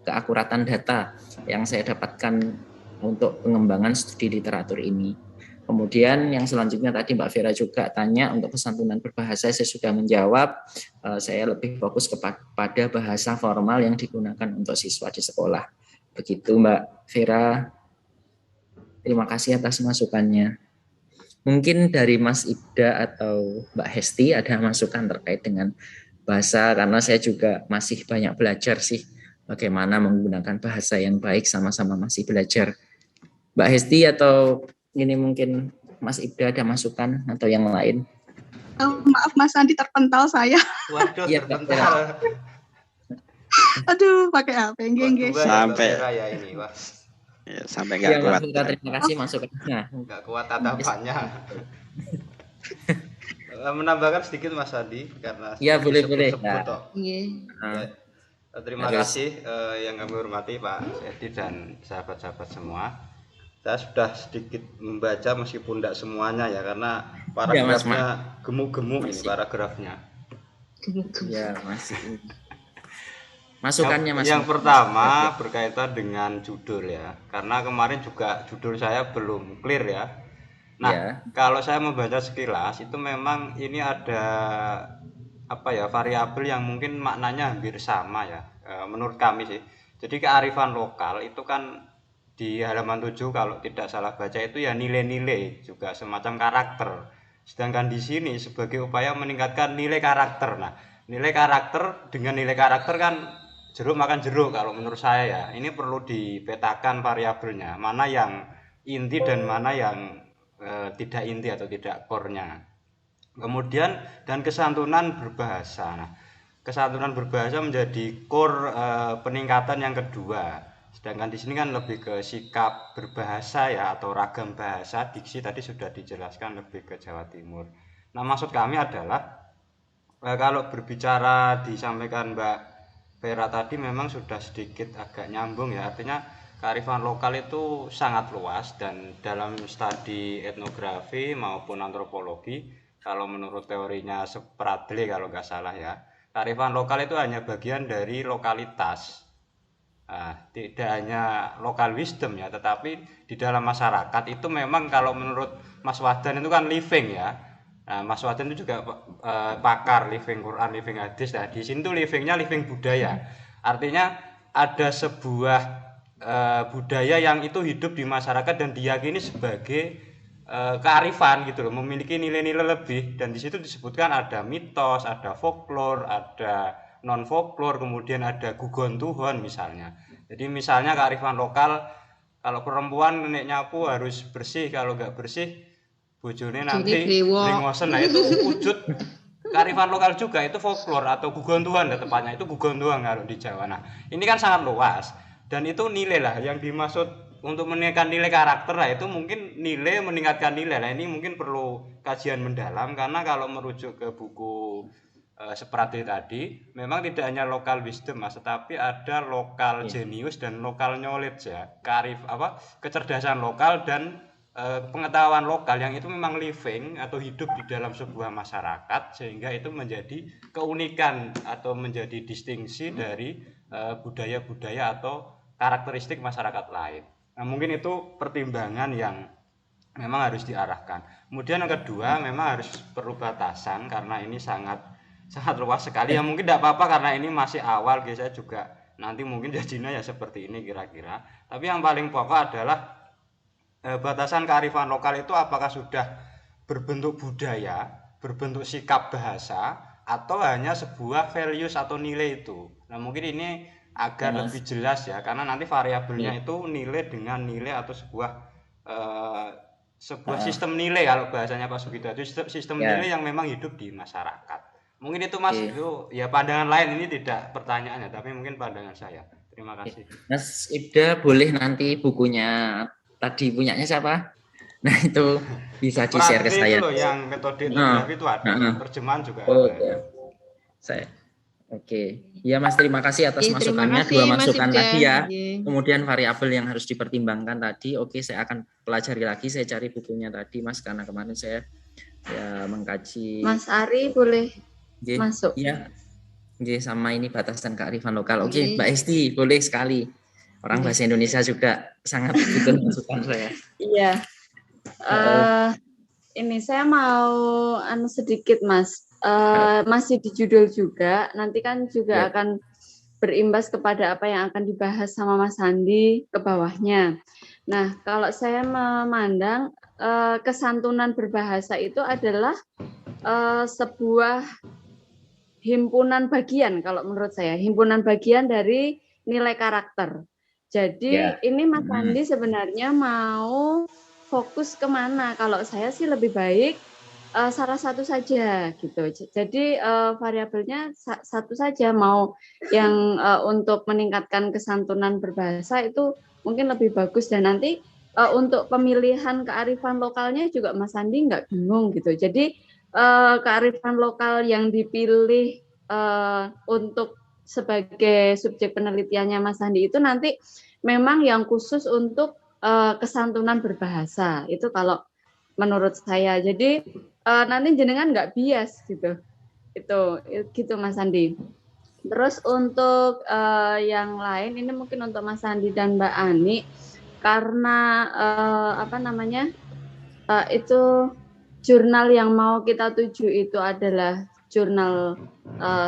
keakuratan data yang saya dapatkan untuk pengembangan studi literatur ini. Kemudian yang selanjutnya tadi Mbak Vera juga tanya untuk kesantunan berbahasa, saya sudah menjawab. Saya lebih fokus kepada bahasa formal yang digunakan untuk siswa di sekolah. Begitu Mbak Vera. Terima kasih atas masukannya. Mungkin dari Mas Ibda atau Mbak Hesti ada masukan terkait dengan bahasa, karena saya juga masih banyak belajar sih bagaimana menggunakan bahasa yang baik, sama-sama masih belajar. Mbak Hesti atau ini mungkin Mas Ibda ada masukan atau yang lain? Maaf Mas Andi, terpental saya. Waduh, ya, terpental. Aduh, pakai apa? Enggak. Sampai ya ini, Wah. Ya, sampai nggak kuat. Terima kasih masukannya. Nggak kuat tatapannya. Menambahkan sedikit Mas Adi, karena ya boleh. Terima kasih yang kami hormati Pak Edi dan sahabat-sahabat semua. Saya sudah sedikit membaca meskipun tidak semuanya ya, karena paragrafnya gemuk-gemuk ini paragrafnya. Ya masih. Masukannya Mas. Yang pertama berkaitan dengan judul ya, karena kemarin juga judul saya belum clear ya. Nah, kalau saya membaca sekilas itu memang ini ada variabel yang mungkin maknanya hampir sama ya, menurut kami sih. Jadi kearifan lokal itu kan di halaman 7 kalau tidak salah baca itu ya nilai-nilai, juga semacam karakter. Sedangkan di sini sebagai upaya meningkatkan nilai karakter. Nah, nilai karakter dengan nilai karakter kan jeruk makan jeruk kalau menurut saya ya. Ini perlu dipetakan variabelnya, mana yang inti dan mana yang tidak inti atau tidak core-nya. Kemudian dan kesantunan berbahasa. Nah, kesantunan berbahasa menjadi core peningkatan yang kedua. Sedangkan di sini kan lebih ke sikap berbahasa ya, atau ragam bahasa, diksi tadi sudah dijelaskan lebih ke Jawa Timur. Nah, maksud kami adalah kalau berbicara disampaikan Mbak Vera tadi memang sudah sedikit agak nyambung ya, artinya kearifan lokal itu sangat luas, dan dalam studi etnografi maupun antropologi, kalau menurut teorinya Spradley kalau nggak salah ya, kearifan lokal itu hanya bagian dari lokalitas. Tidak hanya local wisdom ya, tetapi di dalam masyarakat itu memang kalau menurut Mas Wadan itu kan living ya. Nah, Mas Wadan itu juga pakar living Quran, living hadis. Nah, di sini tuh livingnya living budaya. Artinya ada sebuah budaya yang itu hidup di masyarakat dan diyakini sebagai kearifan gitu loh, memiliki nilai-nilai lebih, dan di situ disebutkan ada mitos, ada folklore, ada non folklore, kemudian ada gugon tuhon misalnya. Jadi misalnya kearifan lokal, kalau perempuan nek nyapu harus bersih, kalau nggak bersih bojone nanti brengosen. Nah, itu wujud kearifan lokal juga, itu folklore atau gugon tuhon ya, tepatnya itu gugon tuhon kalau di Jawa. Nah, ini kan sangat luas dan itu nilai lah yang dimaksud untuk meningkatkan nilai karakter lah, itu mungkin nilai meningkatkan nilai lah, ini mungkin perlu kajian mendalam, karena kalau merujuk ke buku seperti tadi memang tidak hanya lokal wisdom Mas, tetapi ada lokal genius dan lokal knowledge ya, kecerdasan lokal dan pengetahuan lokal yang itu memang living atau hidup di dalam sebuah masyarakat, sehingga itu menjadi keunikan atau menjadi distingsi dari budaya-budaya atau karakteristik masyarakat lain. Nah, mungkin itu pertimbangan yang memang harus diarahkan. Kemudian yang kedua, memang harus perlu batasan karena ini sangat luas sekali. Ya mungkin tidak apa-apa karena ini masih awal, guys. Saya juga nanti mungkin jadinya ya seperti ini kira-kira. Tapi yang paling pokok adalah batasan kearifan lokal itu apakah sudah berbentuk budaya, berbentuk sikap bahasa, atau hanya sebuah values atau nilai itu. Nah, mungkin ini agar lebih jelas ya, karena nanti variabelnya itu nilai dengan nilai atau sebuah sistem nilai kalau bahasanya Pak Sugito, itu sistem nilai yang memang hidup di masyarakat. Mungkin itu Mas, itu ya pandangan lain, ini tidak pertanyaannya tapi mungkin pandangan saya. Terima kasih. Mas Ibda, boleh nanti bukunya tadi punyanya siapa? Nah, itu bisa di-share ke saya. Itu loh yang metode etnografi itu ada, terjemahan juga ada. Oke. Ya Mas, terima kasih atas masukannya, dua masukan tadi ya. Kemudian variabel yang harus dipertimbangkan tadi. Oke, saya akan pelajari lagi, saya cari bukunya tadi Mas, karena kemarin saya ya mengkaji. Mas Ari boleh masuk. Iya. Sama ini batasan kearifan lokal. Oke, Mbak Esti boleh sekali. Orang bahasa Indonesia juga sangat butuh masukan saya. Iya. Ini saya mau sedikit Mas. Masih di judul juga, nanti kan juga akan berimbas kepada apa yang akan dibahas sama Mas Sandi ke bawahnya. Nah, kalau saya memandang kesantunan berbahasa itu adalah sebuah himpunan bagian, kalau menurut saya, himpunan bagian dari nilai karakter. Jadi ini Mas Sandi sebenarnya mau fokus kemana? Kalau saya sih lebih baik salah satu saja gitu. Jadi variabelnya satu saja, mau yang untuk meningkatkan kesantunan berbahasa itu mungkin lebih bagus, dan nanti untuk pemilihan kearifan lokalnya juga Mas Sandi nggak bingung gitu. Jadi kearifan lokal yang dipilih untuk sebagai subjek penelitiannya Mas Sandi itu nanti memang yang khusus untuk kesantunan berbahasa, itu kalau menurut saya. Jadi nanti jenengan nggak bias gitu, itu gitu Mas Sandi. Terus untuk yang lain ini mungkin untuk Mas Sandi dan Mbak Ani, karena itu jurnal yang mau kita tuju itu adalah jurnal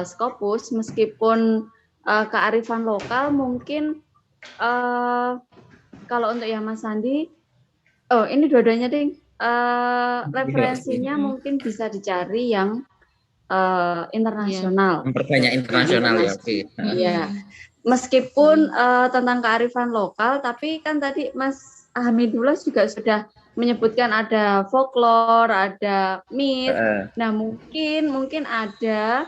Scopus, meskipun kearifan lokal mungkin kalau untuk yang Mas Sandi, ini dua-duanya ding. Referensinya mungkin bisa dicari yang internasional. Memperbanyak internasional ya. Iya. Meskipun tentang kearifan lokal, tapi kan tadi Mas Hamidullah juga sudah menyebutkan ada folklore, ada mit. Nah, mungkin ada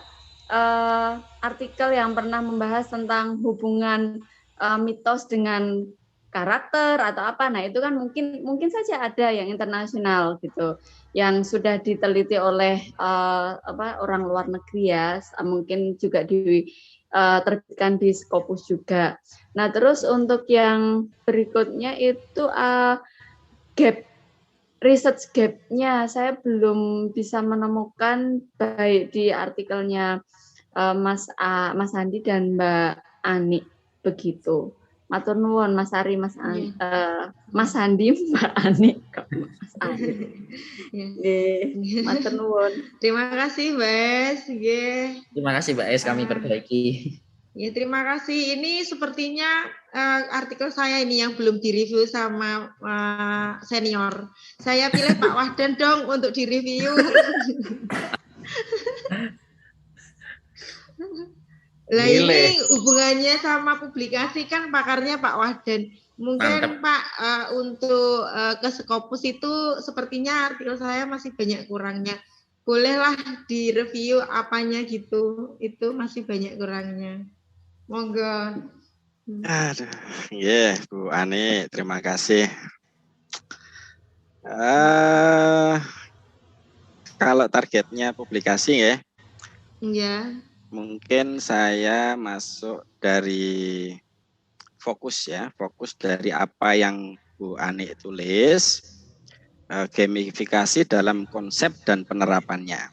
artikel yang pernah membahas tentang hubungan mitos dengan karakter atau apa. Nah, itu kan mungkin saja ada yang internasional gitu, yang sudah diteliti oleh orang luar negeri ya, mungkin juga diterbitkan di Scopus juga. Nah, terus untuk yang berikutnya itu research gap-nya saya belum bisa menemukan baik di artikelnya Mas Andi dan Mbak Ani. begitu. Matur nuwun Mas Ari, Mas Andi, Mbak Ani, Mas Ari. Nggih, matur nuwun. Terima kasih, Mbak. Nggih. Terima kasih Mbak Es, kami perbaiki. Ya, terima kasih. Ini sepertinya artikel saya ini yang belum direview sama senior. Saya pilih Pak Wahdan dong untuk direview. Lah ini hubungannya sama publikasi kan pakarnya Pak Wahdan. Mungkin Pak untuk ke Scopus itu sepertinya artikel saya masih banyak kurangnya. Bolehlah direview apanya gitu. Itu masih banyak kurangnya. Monggo. Aduh, Bu Ani, terima kasih. Kalau targetnya publikasi ya. Iya. Mungkin saya masuk dari fokus dari apa yang Bu Ani tulis, gamifikasi dalam konsep dan penerapannya.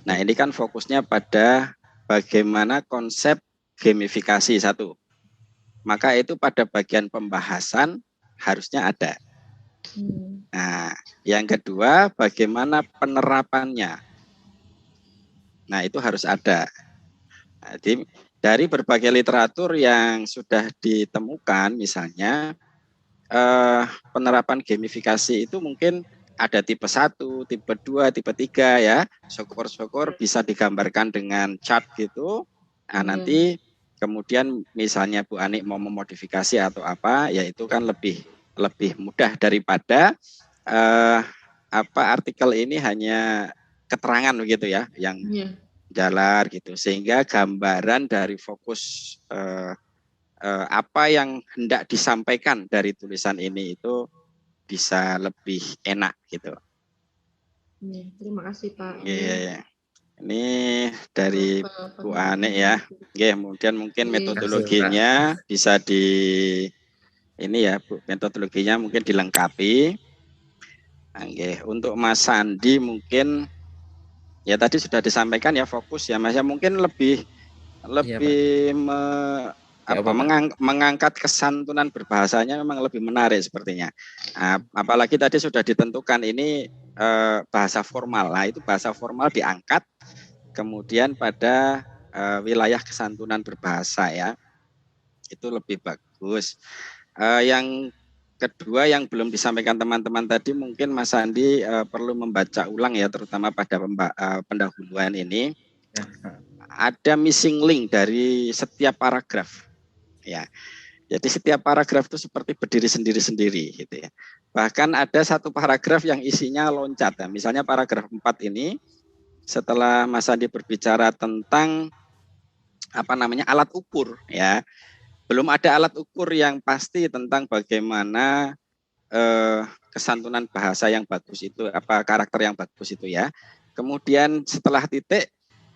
Nah, ini kan fokusnya pada bagaimana konsep gamifikasi satu. Maka itu pada bagian pembahasan harusnya ada. Nah, yang kedua bagaimana penerapannya. Nah, itu harus ada. Jadi dari berbagai literatur yang sudah ditemukan, misalnya penerapan gamifikasi itu mungkin ada tipe 1, tipe 2, tipe 3 ya. Syukur-syukur bisa digambarkan dengan chart gitu. Nah, nanti kemudian misalnya Bu Ani mau memodifikasi atau apa, ya itu kan lebih mudah daripada artikel ini hanya keterangan begitu ya, yang jalar gitu, sehingga gambaran dari fokus apa yang hendak disampaikan dari tulisan ini itu bisa lebih enak gitu. Terima kasih Pak. Iya. Ini dari Bu Ani ya. Kemudian mungkin metodologinya bisa metodologinya mungkin dilengkapi. Untuk Mas Sandi mungkin ya tadi sudah disampaikan ya fokus ya Mas, ya mungkin lebih mengangkat kesantunan berbahasanya memang lebih menarik sepertinya. Apalagi tadi sudah ditentukan ini bahasa formal. Nah, itu bahasa formal diangkat kemudian pada wilayah kesantunan berbahasa ya. Itu lebih bagus. Yang kedua yang belum disampaikan teman-teman tadi mungkin Mas Andi perlu membaca ulang ya, terutama pada pendahuluan ini. Ada missing link dari setiap paragraf. Ya. Jadi setiap paragraf itu seperti berdiri sendiri-sendiri gitu ya. Bahkan ada satu paragraf yang isinya loncat ya. Misalnya paragraf 4 ini setelah Mas Andi berbicara tentang alat ukur ya. Belum ada alat ukur yang pasti tentang bagaimana kesantunan bahasa yang bagus itu, karakter yang bagus itu ya. Kemudian setelah titik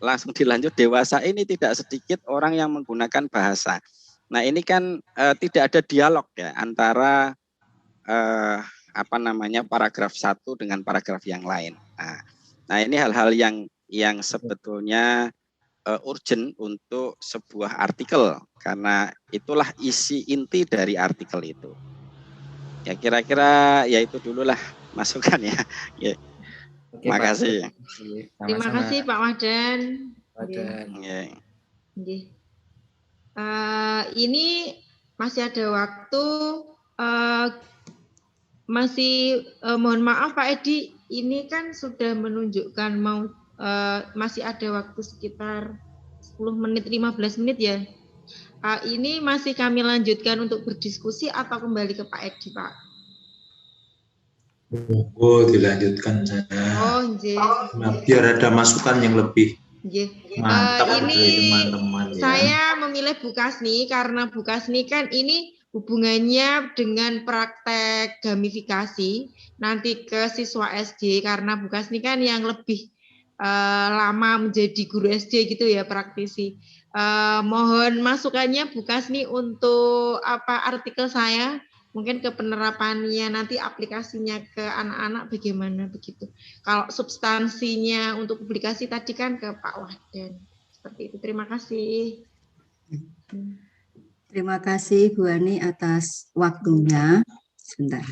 langsung dilanjut dewasa ini tidak sedikit orang yang menggunakan bahasa. Nah, ini kan tidak ada dialog ya antara paragraf 1 dengan paragraf yang lain. Nah, ini hal-hal yang sebetulnya urgent untuk sebuah artikel karena itulah isi inti dari artikel itu. Ya kira-kira ya itu dululah masukan ya. Terima kasih. Terima kasih Pak Wahdan. Ini masih ada waktu. Mohon maaf Pak Edi, ini kan sudah menunjukkan masih ada waktu sekitar 10 menit, 15 menit ya. Ini masih kami lanjutkan untuk berdiskusi atau kembali ke Pak Edi, Pak? Dilanjutkan saja. Biar ada masukan yang lebih mantap dari teman-teman. Saya memilih Bu Kasni karena Bu Kasni kan ini hubungannya dengan praktek gamifikasi nanti ke siswa SD karena Bu Kasni kan yang lebih lama menjadi guru SD gitu ya, praktisi. Mohon masukannya Bu Kasni untuk artikel saya, mungkin ke penerapannya nanti aplikasinya ke anak-anak bagaimana begitu. Kalau substansinya untuk publikasi tadi kan ke Pak Wahdan. Seperti itu. Terima kasih. Terima kasih Bu Ani atas waktunya. Sebentar.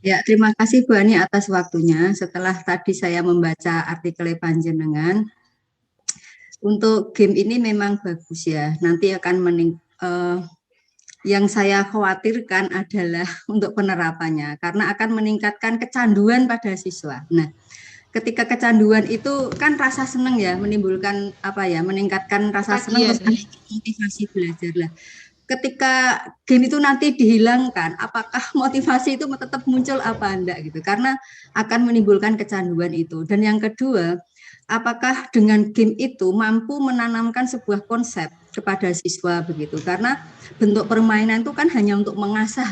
Ya, terima kasih Bu Ani atas waktunya. Setelah tadi saya membaca artikel panjenengan, untuk game ini memang bagus ya. Nanti akan yang saya khawatirkan adalah untuk penerapannya, karena akan meningkatkan kecanduan pada siswa. Nah, ketika kecanduan itu kan rasa senang ya, menimbulkan meningkatkan rasa senang, terus motivasi belajar lah. Ketika game itu nanti dihilangkan, apakah motivasi itu tetap muncul apa enggak gitu, karena akan menimbulkan kecanduan itu. Dan yang kedua, apakah dengan game itu mampu menanamkan sebuah konsep kepada siswa begitu, karena bentuk permainan itu kan hanya untuk mengasah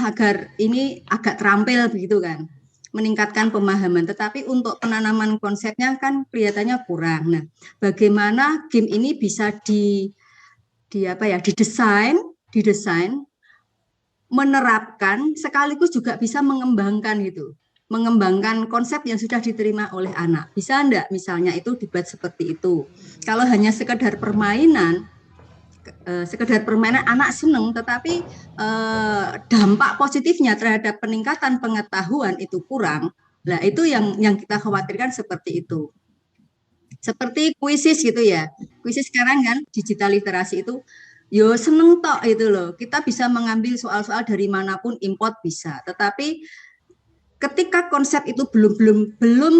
agar ini agak terampil begitu kan, meningkatkan pemahaman, tetapi untuk penanaman konsepnya kan kelihatannya kurang. Nah, bagaimana game ini bisa didesain, menerapkan sekaligus juga bisa mengembangkan konsep yang sudah diterima oleh anak. Bisa enggak misalnya itu dibuat seperti itu. Kalau hanya sekedar permainan anak seneng, tetapi dampak positifnya terhadap peningkatan pengetahuan itu kurang. Nah, itu yang kita khawatirkan seperti itu. Seperti kuisis gitu ya. Kuisis sekarang kan digital literasi itu yo seneng tok itu loh. Kita bisa mengambil soal-soal dari manapun, import bisa. Tetapi ketika konsep itu belum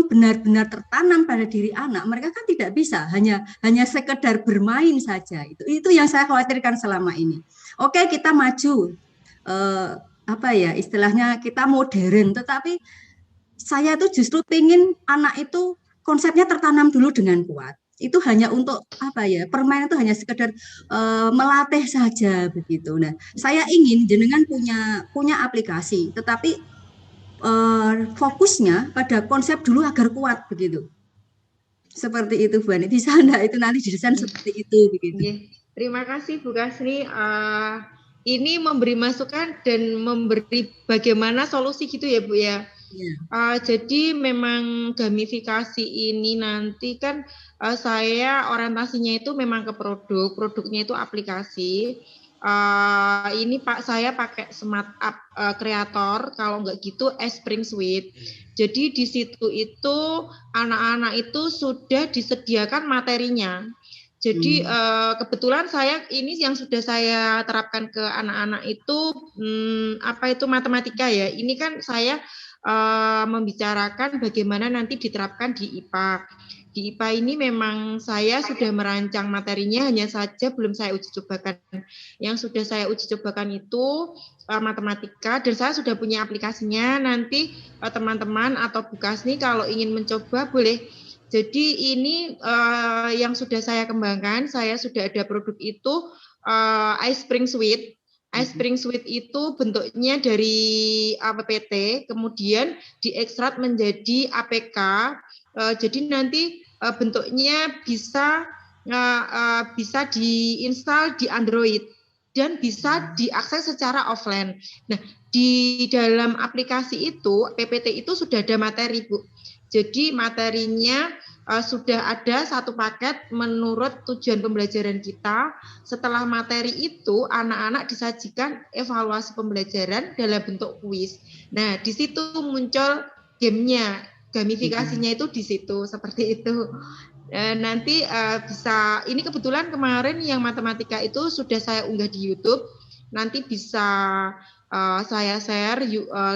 benar-benar tertanam pada diri anak, mereka kan tidak bisa hanya sekedar bermain saja. Itu yang saya khawatirkan selama ini. Oke, kita maju. Istilahnya kita modern, tetapi saya tuh justru ingin anak itu konsepnya tertanam dulu dengan kuat. Itu hanya untuk permainan itu hanya sekedar melatih saja begitu. Nah, saya ingin jenengan punya aplikasi, tetapi fokusnya pada konsep dulu agar kuat begitu. Seperti itu Bu Ani. Bisa enggak itu nanti didesain seperti itu begitu. Terima kasih Bu Kasri. Ini memberi masukan dan memberi bagaimana solusi gitu ya Bu ya. Jadi memang gamifikasi ini nanti kan saya orientasinya itu memang ke produknya itu aplikasi. Ini saya pakai Smart App Creator, kalau enggak gitu Spring Suite. Jadi di situ itu anak-anak itu sudah disediakan materinya. Jadi kebetulan saya ini yang sudah saya terapkan ke anak-anak itu matematika ya. Ini kan saya membicarakan bagaimana nanti diterapkan di IPA. Di IPA ini memang saya sudah merancang materinya, hanya saja belum saya uji cobakan. Yang sudah saya uji cobakan itu matematika, dan saya sudah punya aplikasinya. Nanti teman-teman atau Bu Kasni kalau ingin mencoba boleh. Jadi ini yang sudah saya kembangkan, saya sudah ada produk itu iSpring Suite. iSpring Suite itu bentuknya dari APPT, kemudian diekstrak menjadi APK. Jadi nanti bentuknya bisa diinstal di Android dan bisa diakses secara offline. Nah, di dalam aplikasi itu, PPT itu sudah ada materi, Bu. Jadi materinya sudah ada satu paket menurut tujuan pembelajaran kita. Setelah materi itu, anak-anak disajikan evaluasi pembelajaran dalam bentuk kuis. Nah, di situ muncul gamenya, gamifikasinya itu di situ, seperti itu. Nanti bisa, ini kebetulan kemarin yang matematika itu sudah saya unggah di YouTube. Nanti bisa saya share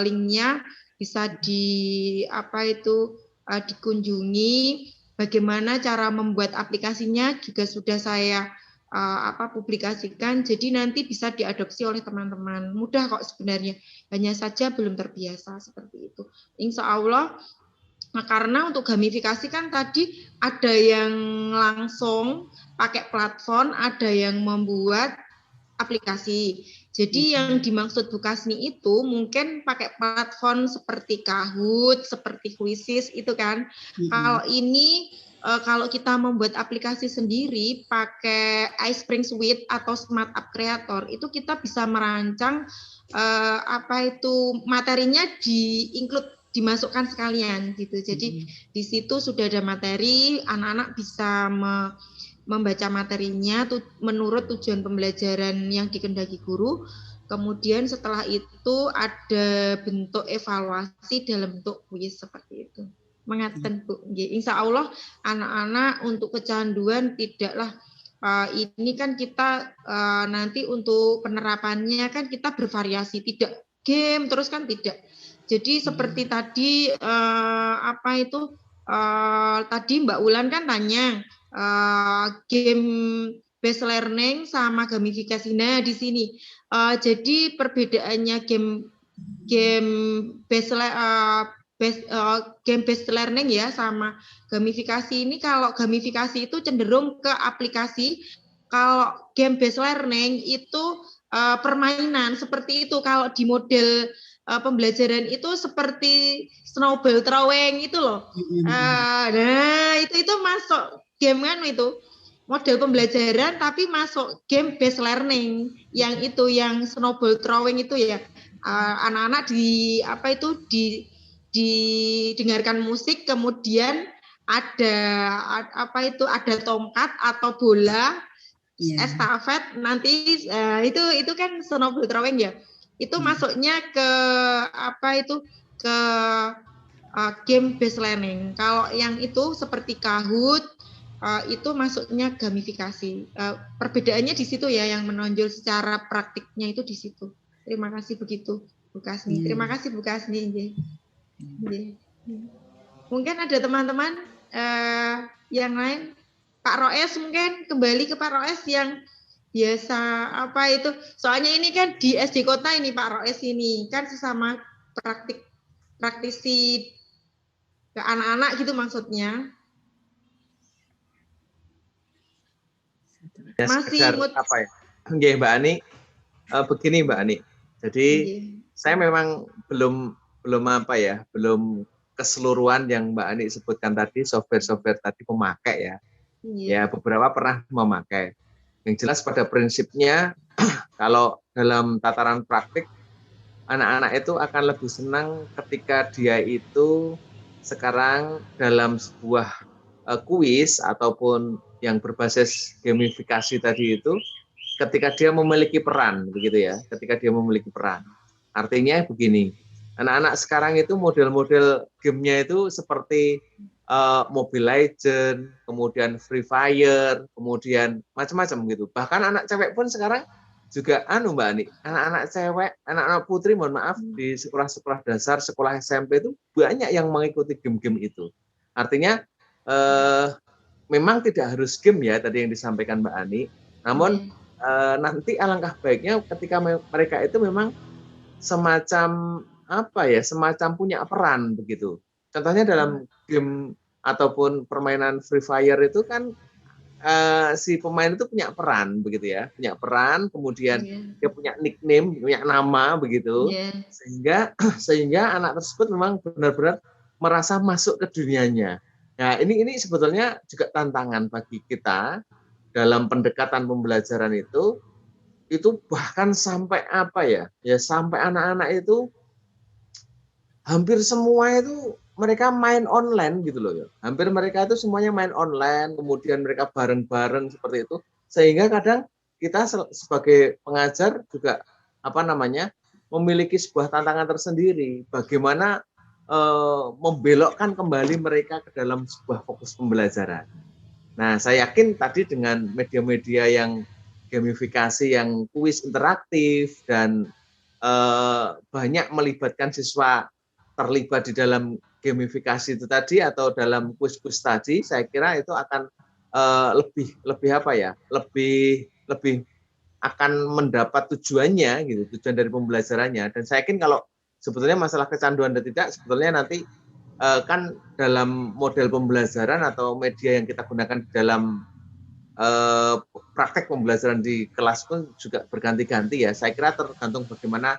linknya, bisa dikunjungi. Bagaimana cara membuat aplikasinya juga sudah saya publikasikan. Jadi nanti bisa diadopsi oleh teman-teman. Mudah kok sebenarnya. Hanya saja belum terbiasa seperti itu. Insya Allah. Nah, karena untuk gamifikasi kan tadi ada yang langsung pakai platform, ada yang membuat aplikasi. Jadi yang dimaksud Bu Kasni itu mungkin pakai platform seperti Kahoot, seperti Quizizz itu kan. Kalau ini kalau kita membuat aplikasi sendiri pakai iSpring Suite atau Smart App Creator, itu kita bisa merancang materinya di-include dimasukkan sekalian gitu. Jadi di situ sudah ada materi, anak-anak bisa membaca materinya menurut tujuan pembelajaran yang dikehendaki guru. Kemudian setelah itu ada bentuk evaluasi dalam bentuk kuis seperti itu. Mengaten Bu. Insya Allah anak-anak untuk kecanduan tidaklah ini kan kita nanti untuk penerapannya kan kita bervariasi, tidak game terus kan tidak. Jadi seperti tadi tadi Mbak Ulan kan tanya game based learning sama gamifikasi. Nah di sini jadi perbedaannya game based learning ya sama gamifikasi ini, kalau gamifikasi itu cenderung ke aplikasi, kalau game based learning itu permainan seperti itu. Kalau di model pembelajaran itu seperti snowball throwing itu loh. Nah itu masuk game kan, itu model pembelajaran tapi masuk game based learning yang itu, yang snowball throwing itu ya. Anak-anak didengarkan musik, kemudian ada ada tongkat atau bola, estafet nanti itu kan snowball throwing ya. Itu masuknya ke ke game based learning. Kalau yang itu seperti Kahoot itu masuknya gamifikasi. Perbedaannya di situ ya, yang menonjol secara praktiknya itu di situ. Terima kasih begitu Bu Kasni. Terima kasih Bu Kasni. Mungkin ada teman-teman yang lain. Pak Roes, mungkin kembali ke Pak Roes yang biasa soalnya ini kan di SD Kota ini Pak Roes ini kan sesama praktisi ke anak-anak gitu maksudnya. Ya, masih Nggih, Mbak Ani, begini Mbak Ani. Jadi saya memang belum keseluruhan yang Mbak Ani sebutkan tadi, software tadi pemakai ya. Ya, beberapa pernah memakai. Yang jelas pada prinsipnya kalau dalam tataran praktik, anak-anak itu akan lebih senang ketika dia itu sekarang dalam sebuah kuis ataupun yang berbasis gamifikasi tadi itu, ketika dia memiliki peran, begitu ya, ketika dia memiliki peran. Artinya begini, anak-anak sekarang itu model-model gamenya itu seperti Mobile Legends, kemudian Free Fire, kemudian macam-macam gitu. Bahkan anak cewek pun sekarang juga Mbak Ani, anak-anak cewek, anak-anak putri, mohon maaf, di sekolah-sekolah dasar, sekolah SMP itu banyak yang mengikuti game-game itu. Artinya memang tidak harus game ya tadi yang disampaikan Mbak Ani, namun nanti alangkah baiknya ketika mereka itu memang semacam semacam punya peran begitu. Contohnya dalam game ataupun permainan Free Fire itu kan si pemain itu punya peran begitu ya, punya peran, kemudian dia punya nickname, punya nama begitu, sehingga anak tersebut memang benar-benar merasa masuk ke dunianya. Nah ini sebetulnya juga tantangan bagi kita dalam pendekatan pembelajaran itu bahkan sampai sampai anak-anak itu hampir semua itu mereka main online gitu loh ya. Hampir mereka itu semuanya main online, kemudian mereka bareng-bareng seperti itu. Sehingga kadang kita sebagai pengajar juga memiliki sebuah tantangan tersendiri. Bagaimana membelokkan kembali mereka ke dalam sebuah fokus pembelajaran. Nah, saya yakin tadi dengan media-media yang gamifikasi, yang kuis interaktif dan banyak melibatkan siswa terlibat di dalam gamifikasi itu tadi atau dalam kuis-kuis tadi, saya kira itu akan lebih akan mendapat tujuannya gitu, tujuan dari pembelajarannya. Dan saya yakin kalau sebetulnya masalah kecanduan dan tidak, sebetulnya nanti kan dalam model pembelajaran atau media yang kita gunakan di dalam praktek pembelajaran di kelas pun juga berganti-ganti ya. Saya kira tergantung bagaimana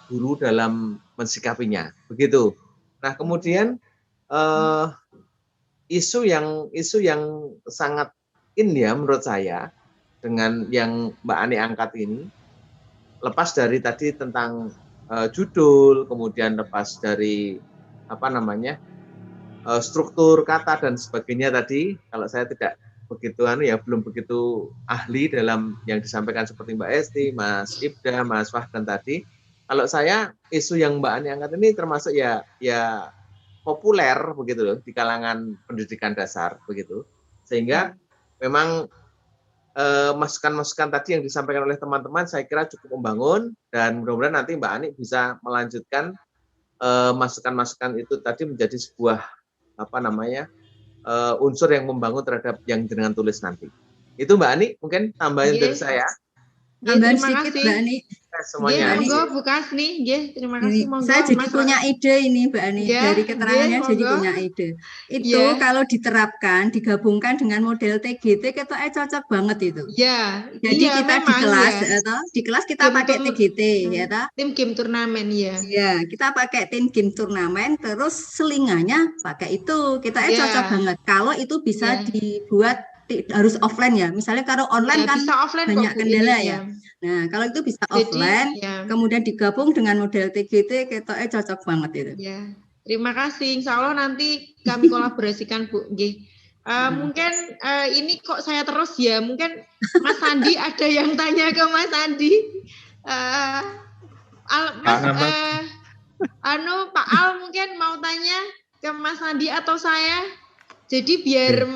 guru dalam mensikapinya, begitu. Nah kemudian isu yang sangat ya menurut saya dengan yang Mbak Ani angkat ini, lepas dari tadi tentang judul, kemudian lepas dari struktur kata dan sebagainya tadi. Kalau saya tidak begitu belum begitu ahli dalam yang disampaikan seperti Mbak Esti, Mas Ibda, Mas Wahdan tadi. Kalau saya isu yang Mbak Ani angkat ini termasuk ya populer begitu loh di kalangan pendidikan dasar begitu. Sehingga memang masukan-masukan tadi yang disampaikan oleh teman-teman saya kira cukup membangun, dan mudah-mudahan nanti Mbak Ani bisa melanjutkan masukan-masukan itu tadi menjadi sebuah unsur yang membangun terhadap yang dengan tulis nanti. Itu Mbak Ani mungkin tambahan dari saya. Tambahan sedikit Mbak Ani. Semuanya. Monggo bukas nih, terima kasih. Monggo. Saya jadi punya ide ini Mbak Ani, dari keterangannya jadi punya ide. Itu kalau diterapkan, digabungkan dengan model TGT, ketoknya cocok banget itu. Jadi kita di kelas kita pakai TGT, ya toh? Tim game turnamen ya. Kita pakai tim game turnamen, terus selingannya pakai itu, ketoknya cocok banget. Kalau itu bisa dibuat harus offline ya. Misalnya kalau online kan offline banyak kendala ya. Nah, kalau itu bisa offline, kemudian digabung dengan model TGT, ketoknya cocok banget itu. Ya. Terima kasih. Insya Allah nanti kami kolaborasikan Bu. Mungkin ini kok saya terus ya. Mungkin Mas Andi ada yang tanya ke Mas Andi. Pak Al mungkin mau tanya ke Mas Andi atau saya. Jadi biar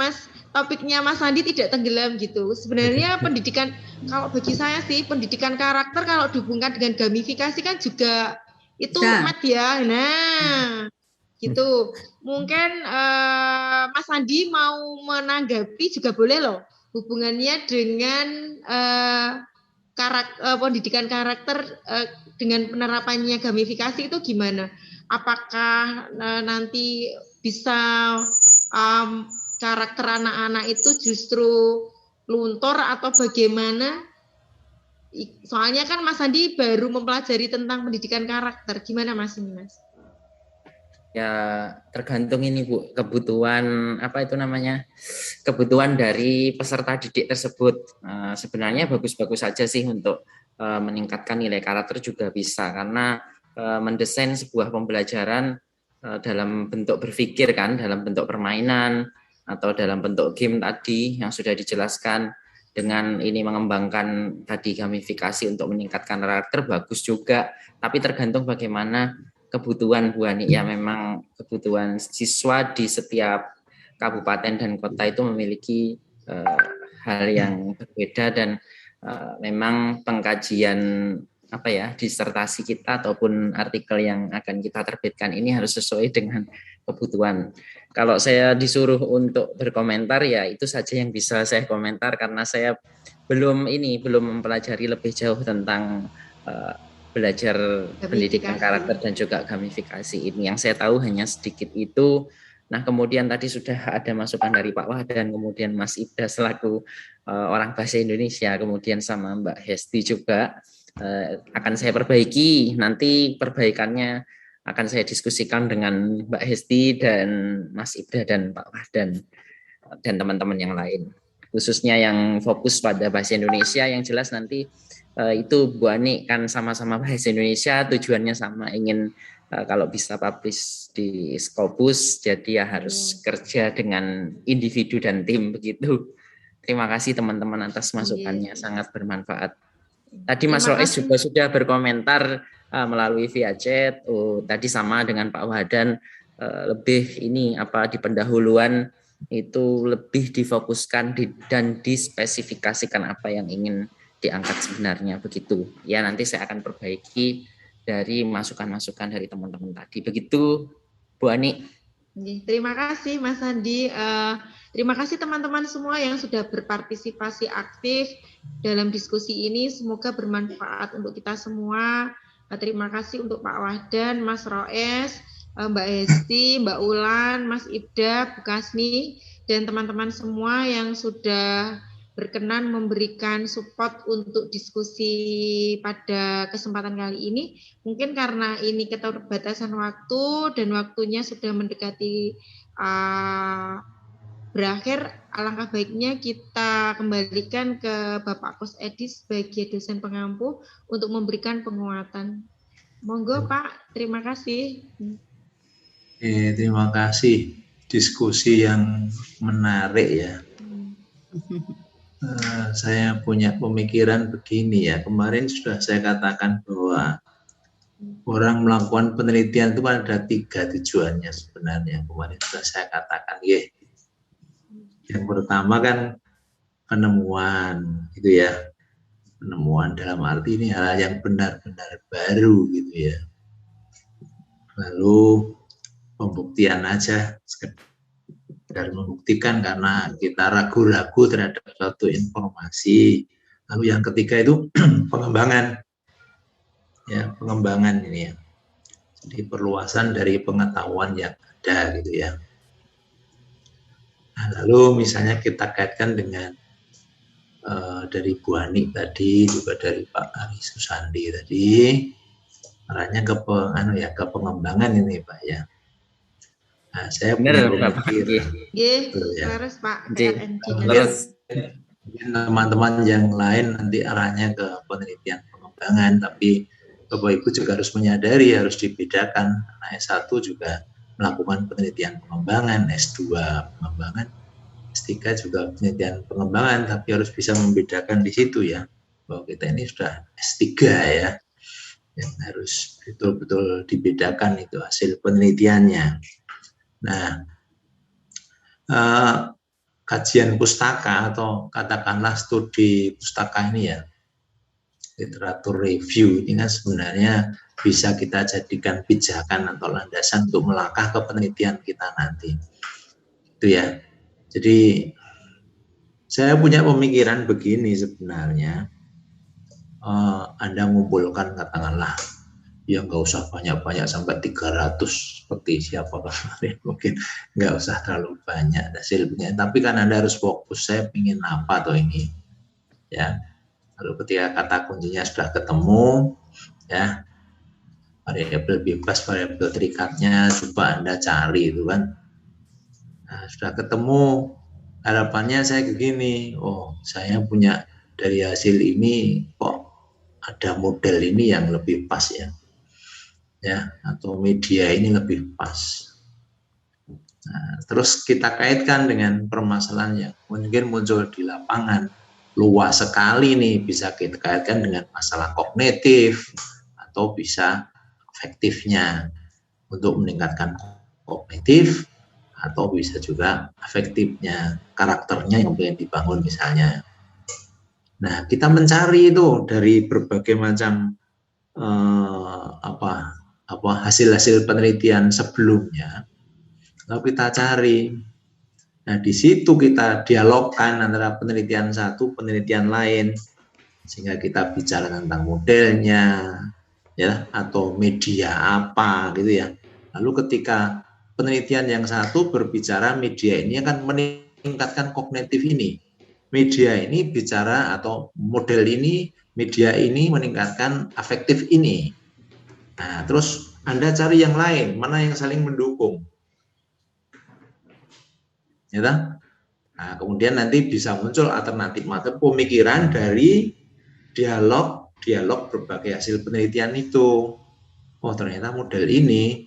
topiknya Mas Andi tidak tenggelam gitu. Sebenarnya pendidikan, kalau bagi saya sih pendidikan karakter kalau dihubungkan dengan gamifikasi kan juga itu mat ya. Nah, gitu. Mungkin Mas Andi mau menanggapi juga boleh loh. Hubungannya dengan pendidikan karakter dengan penerapannya gamifikasi itu gimana? Apakah nanti bisa karakter anak-anak itu justru luntur atau bagaimana? Soalnya kan Mas Andi baru mempelajari tentang pendidikan karakter. Gimana Mas ini, Mas? Ya tergantung ini Bu, kebutuhan kebutuhan dari peserta didik tersebut. Sebenarnya bagus-bagus saja sih untuk meningkatkan nilai karakter juga bisa, karena mendesain sebuah pembelajaran dalam bentuk berpikir kan, dalam bentuk permainan atau dalam bentuk game tadi yang sudah dijelaskan, dengan ini mengembangkan tadi gamifikasi untuk meningkatkan karakter bagus juga, tapi tergantung bagaimana kebutuhan Bu Ani. Ya memang kebutuhan siswa di setiap kabupaten dan kota itu memiliki hal yang berbeda, dan memang pengkajian disertasi kita ataupun artikel yang akan kita terbitkan ini harus sesuai dengan kebutuhan. Kalau saya disuruh untuk berkomentar, ya itu saja yang bisa saya komentar, karena saya belum mempelajari lebih jauh tentang belajar pendidikan karakter dan juga gamifikasi ini. Yang saya tahu hanya sedikit itu. Nah, kemudian tadi sudah ada masukan dari Pak Wahdan, kemudian Mas Ibda selaku orang bahasa Indonesia, kemudian sama Mbak Hesti juga. Akan saya perbaiki. Nanti perbaikannya akan saya diskusikan dengan Mbak Hesti dan Mas Ibda dan Pak Wahdan dan teman-teman yang lain, khususnya yang fokus pada bahasa Indonesia. Yang jelas nanti itu Bu Ani kan sama-sama bahasa Indonesia, tujuannya sama, ingin kalau bisa publish di Scopus, jadi ya harus kerja dengan individu dan tim begitu. Terima kasih teman-teman atas masukannya, sangat bermanfaat. Tadi Mas Rois juga sudah berkomentar melalui via chat. Tadi sama dengan Pak Wahdan, lebih di pendahuluan itu lebih difokuskan dan dispesifikasikan apa yang ingin diangkat sebenarnya begitu. Ya nanti saya akan perbaiki dari masukan-masukan dari teman-teman tadi. Begitu Bu Ani. Terima kasih Mas Andi. Terima kasih teman-teman semua yang sudah berpartisipasi aktif dalam diskusi ini. Semoga bermanfaat untuk kita semua. Terima kasih untuk Pak Wahdan, Mas Roes, Mbak Hesti, Mbak Ulan, Mas Ibda, Bu Kasmi, dan teman-teman semua yang sudah berkenan memberikan support untuk diskusi pada kesempatan kali ini. Mungkin karena ini keterbatasan waktu dan waktunya sudah mendekati berakhir, alangkah baiknya kita kembalikan ke Bapak Kos Edi sebagai dosen pengampu untuk memberikan penguatan. Monggo Pak, terima kasih. Terima kasih. Diskusi yang menarik ya. Saya punya pemikiran begini ya. Kemarin sudah saya katakan bahwa orang melakukan penelitian itu ada 3 tujuannya sebenarnya. Kemarin sudah saya katakan ya. Yang pertama kan penemuan gitu ya. Penemuan dalam arti ini hal yang benar-benar baru gitu ya. Lalu pembuktian aja, sekedar membuktikan karena kita ragu-ragu terhadap suatu informasi. Lalu yang ketiga itu pengembangan, ya pengembangan ini ya. Jadi perluasan dari pengetahuan yang ada gitu ya. Nah, lalu misalnya kita kaitkan dengan dari Bu Ani tadi, juga dari Pak Ari Susandi tadi, arahnya ke pengembangan ini Pak ya. Nah, saya benar Bapak. Terus Pak. Terus teman-teman yang lain nanti arahnya ke penelitian pengembangan, tapi Bapak Ibu juga harus menyadari, harus dibedakan. Nah, S1 juga melakukan penelitian pengembangan, S2 pengembangan, S3 juga penelitian pengembangan, tapi harus bisa membedakan di situ ya, bahwa kita ini sudah S3 ya, yang harus betul-betul dibedakan itu hasil penelitiannya. Nah, kajian pustaka atau katakanlah studi pustaka ini ya, literatur review ini kan sebenarnya bisa kita jadikan pijakan atau landasan untuk melangkah ke penelitian kita nanti. Itu ya. Jadi saya punya pemikiran begini sebenarnya, Anda ngumpulkan katakanlah ya nggak usah banyak-banyak sampai 300 seperti siapa kemarin, mungkin nggak usah terlalu banyak hasilnya, tapi kan Anda harus fokus, saya ingin apa atau ini ya. Lalu ketika kata kuncinya sudah ketemu ya, variabel bebas, variabel terikatnya coba Anda cari itu kan. Nah, sudah ketemu, harapannya saya begini, oh saya punya dari hasil ini kok ada model ini yang lebih pas ya, atau media ini lebih pas. Nah, terus kita kaitkan dengan permasalahan yang mungkin muncul di lapangan, luas sekali nih, bisa kita kaitkan dengan masalah kognitif atau bisa afektifnya untuk meningkatkan kognitif, atau bisa juga afektifnya, karakternya yang pengen dibangun misalnya. Nah, kita mencari itu dari berbagai macam hasil-hasil penelitian sebelumnya, lalu kita cari. Nah, di situ kita dialogkan antara penelitian satu, penelitian lain, sehingga kita bicara tentang modelnya, ya, atau media apa, gitu ya. Lalu ketika penelitian yang satu berbicara media ini akan meningkatkan kognitif ini, media ini bicara atau model ini, media ini meningkatkan afektif ini. Nah, terus Anda cari yang lain, mana yang saling mendukung. Ya, nah, kemudian nanti bisa muncul alternatif pemikiran dari dialog berbagai hasil penelitian itu. Oh, ternyata model ini,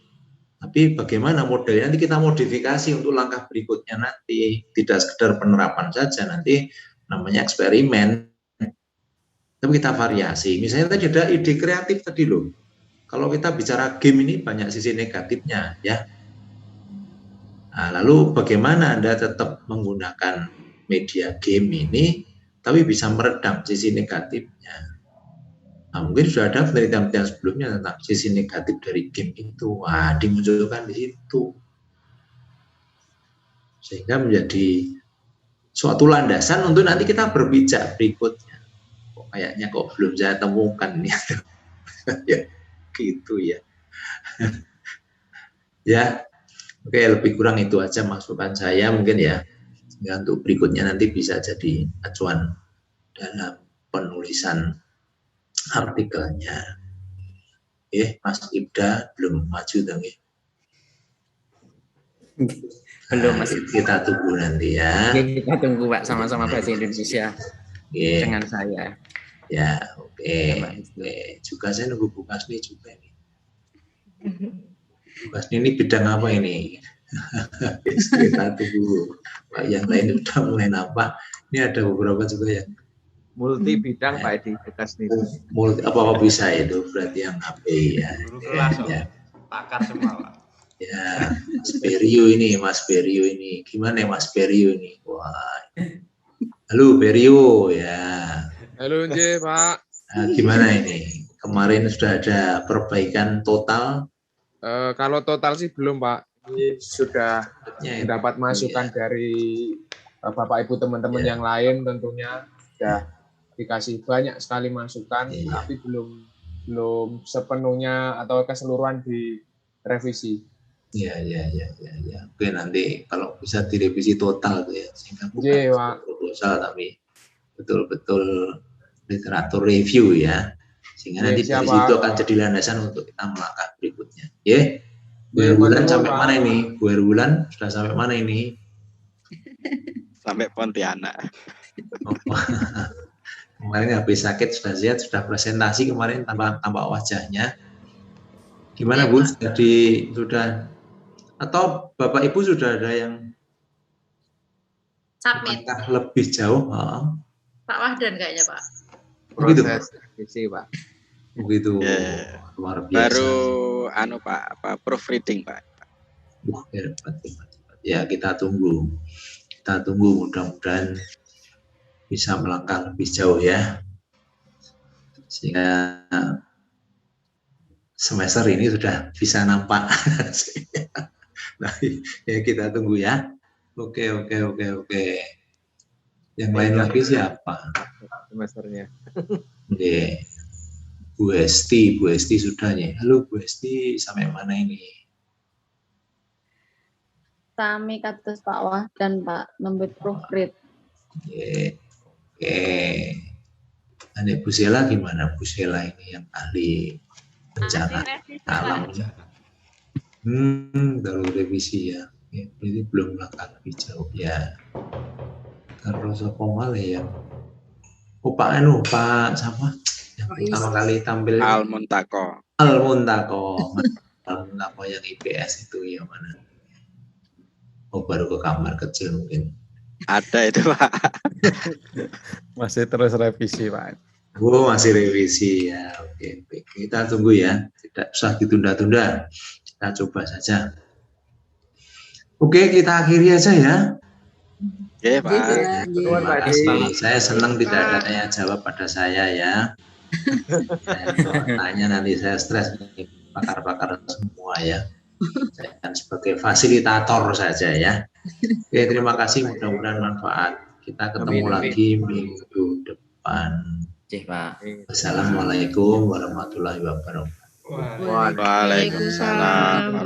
tapi bagaimana modelnya nanti kita modifikasi untuk langkah berikutnya nanti, tidak sekedar penerapan saja, nanti namanya eksperimen, tapi kita variasi. Misalnya tadi ada ide kreatif tadi loh, kalau kita bicara game ini banyak sisi negatifnya ya. Nah, lalu bagaimana Anda tetap menggunakan media game ini, tapi bisa meredam sisi negatifnya. Nah, mungkin sudah ada penelitian-penelitian sebelumnya tentang sisi negatif dari game itu. Wah, dimunculkan di situ. Sehingga menjadi suatu landasan untuk nanti kita berpijak berikutnya. Kok kayaknya kok belum saya temukan nih. Ya, gitu ya. Ya. Oke, lebih kurang itu aja masukan saya mungkin ya. Sehingga untuk berikutnya nanti bisa jadi acuan dalam penulisan artikelnya. Mas Ibda belum maju dong ya. Belum Mas. Kita tunggu nanti ya. Kita tunggu Pak, sama-sama bahasa Indonesia dengan saya. Ya, oke. Juga saya nunggu Bu Kasmi juga nih. Mas ini bidang apa ini? Kita tunggu. Pak yang lain udah mulai nampak. Ini ada beberapa juga yang multi bidang Pak Edi bekas nih. Multi apa bisa itu berarti yang HP ya. Ya. Pakar semua Pak. Ya, Mas Berio ini. Gimana ya Mas Berio ini? Wah. Halo Berio ya. Halo Nje Pak. Nah, gimana ini? Kemarin sudah ada perbaikan total? Kalau total sih belum Pak. Ini sudah mendapat masukan dari Bapak Ibu teman-teman yang lain tentunya sudah dikasih banyak sekali masukan, tapi belum sepenuhnya atau keseluruhan direvisi. Ya. Oke, nanti kalau bisa direvisi total tuh ya, sehingga bukan proposal tapi betul-betul literatur review ya, sehingga nanti dari situ akan jadi landasan untuk kita melangkah berikutnya. Ya, Bu Bulan sampai mana ini? Bu Bulan sudah sampai mana ini? Sampai Pontianak. Kemarin habis sakit sudah sehat, sudah presentasi kemarin tampak wajahnya. Gimana Bu? Jadi sudah atau Bapak Ibu sudah ada yang submit lebih jauh? Pak Wahdan kayaknya Pak. Begitu revisi Pak. Begitu. Luar biasa. Baru Pak proofreading Pak. Hebat. Ya kita tunggu mudah-mudahan bisa melangkah lebih jauh ya, sehingga semester ini sudah bisa nampak. Nah, ya kita tunggu ya. Oke. Yang lain lagi siapa? Semesternya. Oke. Bu Esti sudah ya. Halo Bu Esti, sampai mana ini? Kami kados Pak Wahdan Pak, nembe proofread. Oke. Ada Bu Sela gimana? Bu Sela ini yang ahli bencana alam ya. Baru revisi ya. Ini belum langkah lebih jauh ya. Terus apa malah ya? Pak siapa? Yang pertama kali tampil Al-Muntako yang IPS itu ya mana? Baru ke kamar kecil mungkin. Ada itu Pak. Masih terus revisi Pak. Masih revisi ya. Oke. Kita tunggu ya. Tidak usah ditunda-tunda. Kita coba saja. Oke, kita akhiri aja ya. Oke Pak. Terima kasih. Saya senang tidak ada tanya jawab pada saya ya. Tanya nanti saya stres nih, pakar-pakar semua ya. Saya kan sebagai fasilitator saja ya. Oke, terima kasih, mudah-mudahan manfaat. Kita ketemu lagi minggu depan. Assalamualaikum warahmatullahi wabarakatuh. Waalaikumsalam.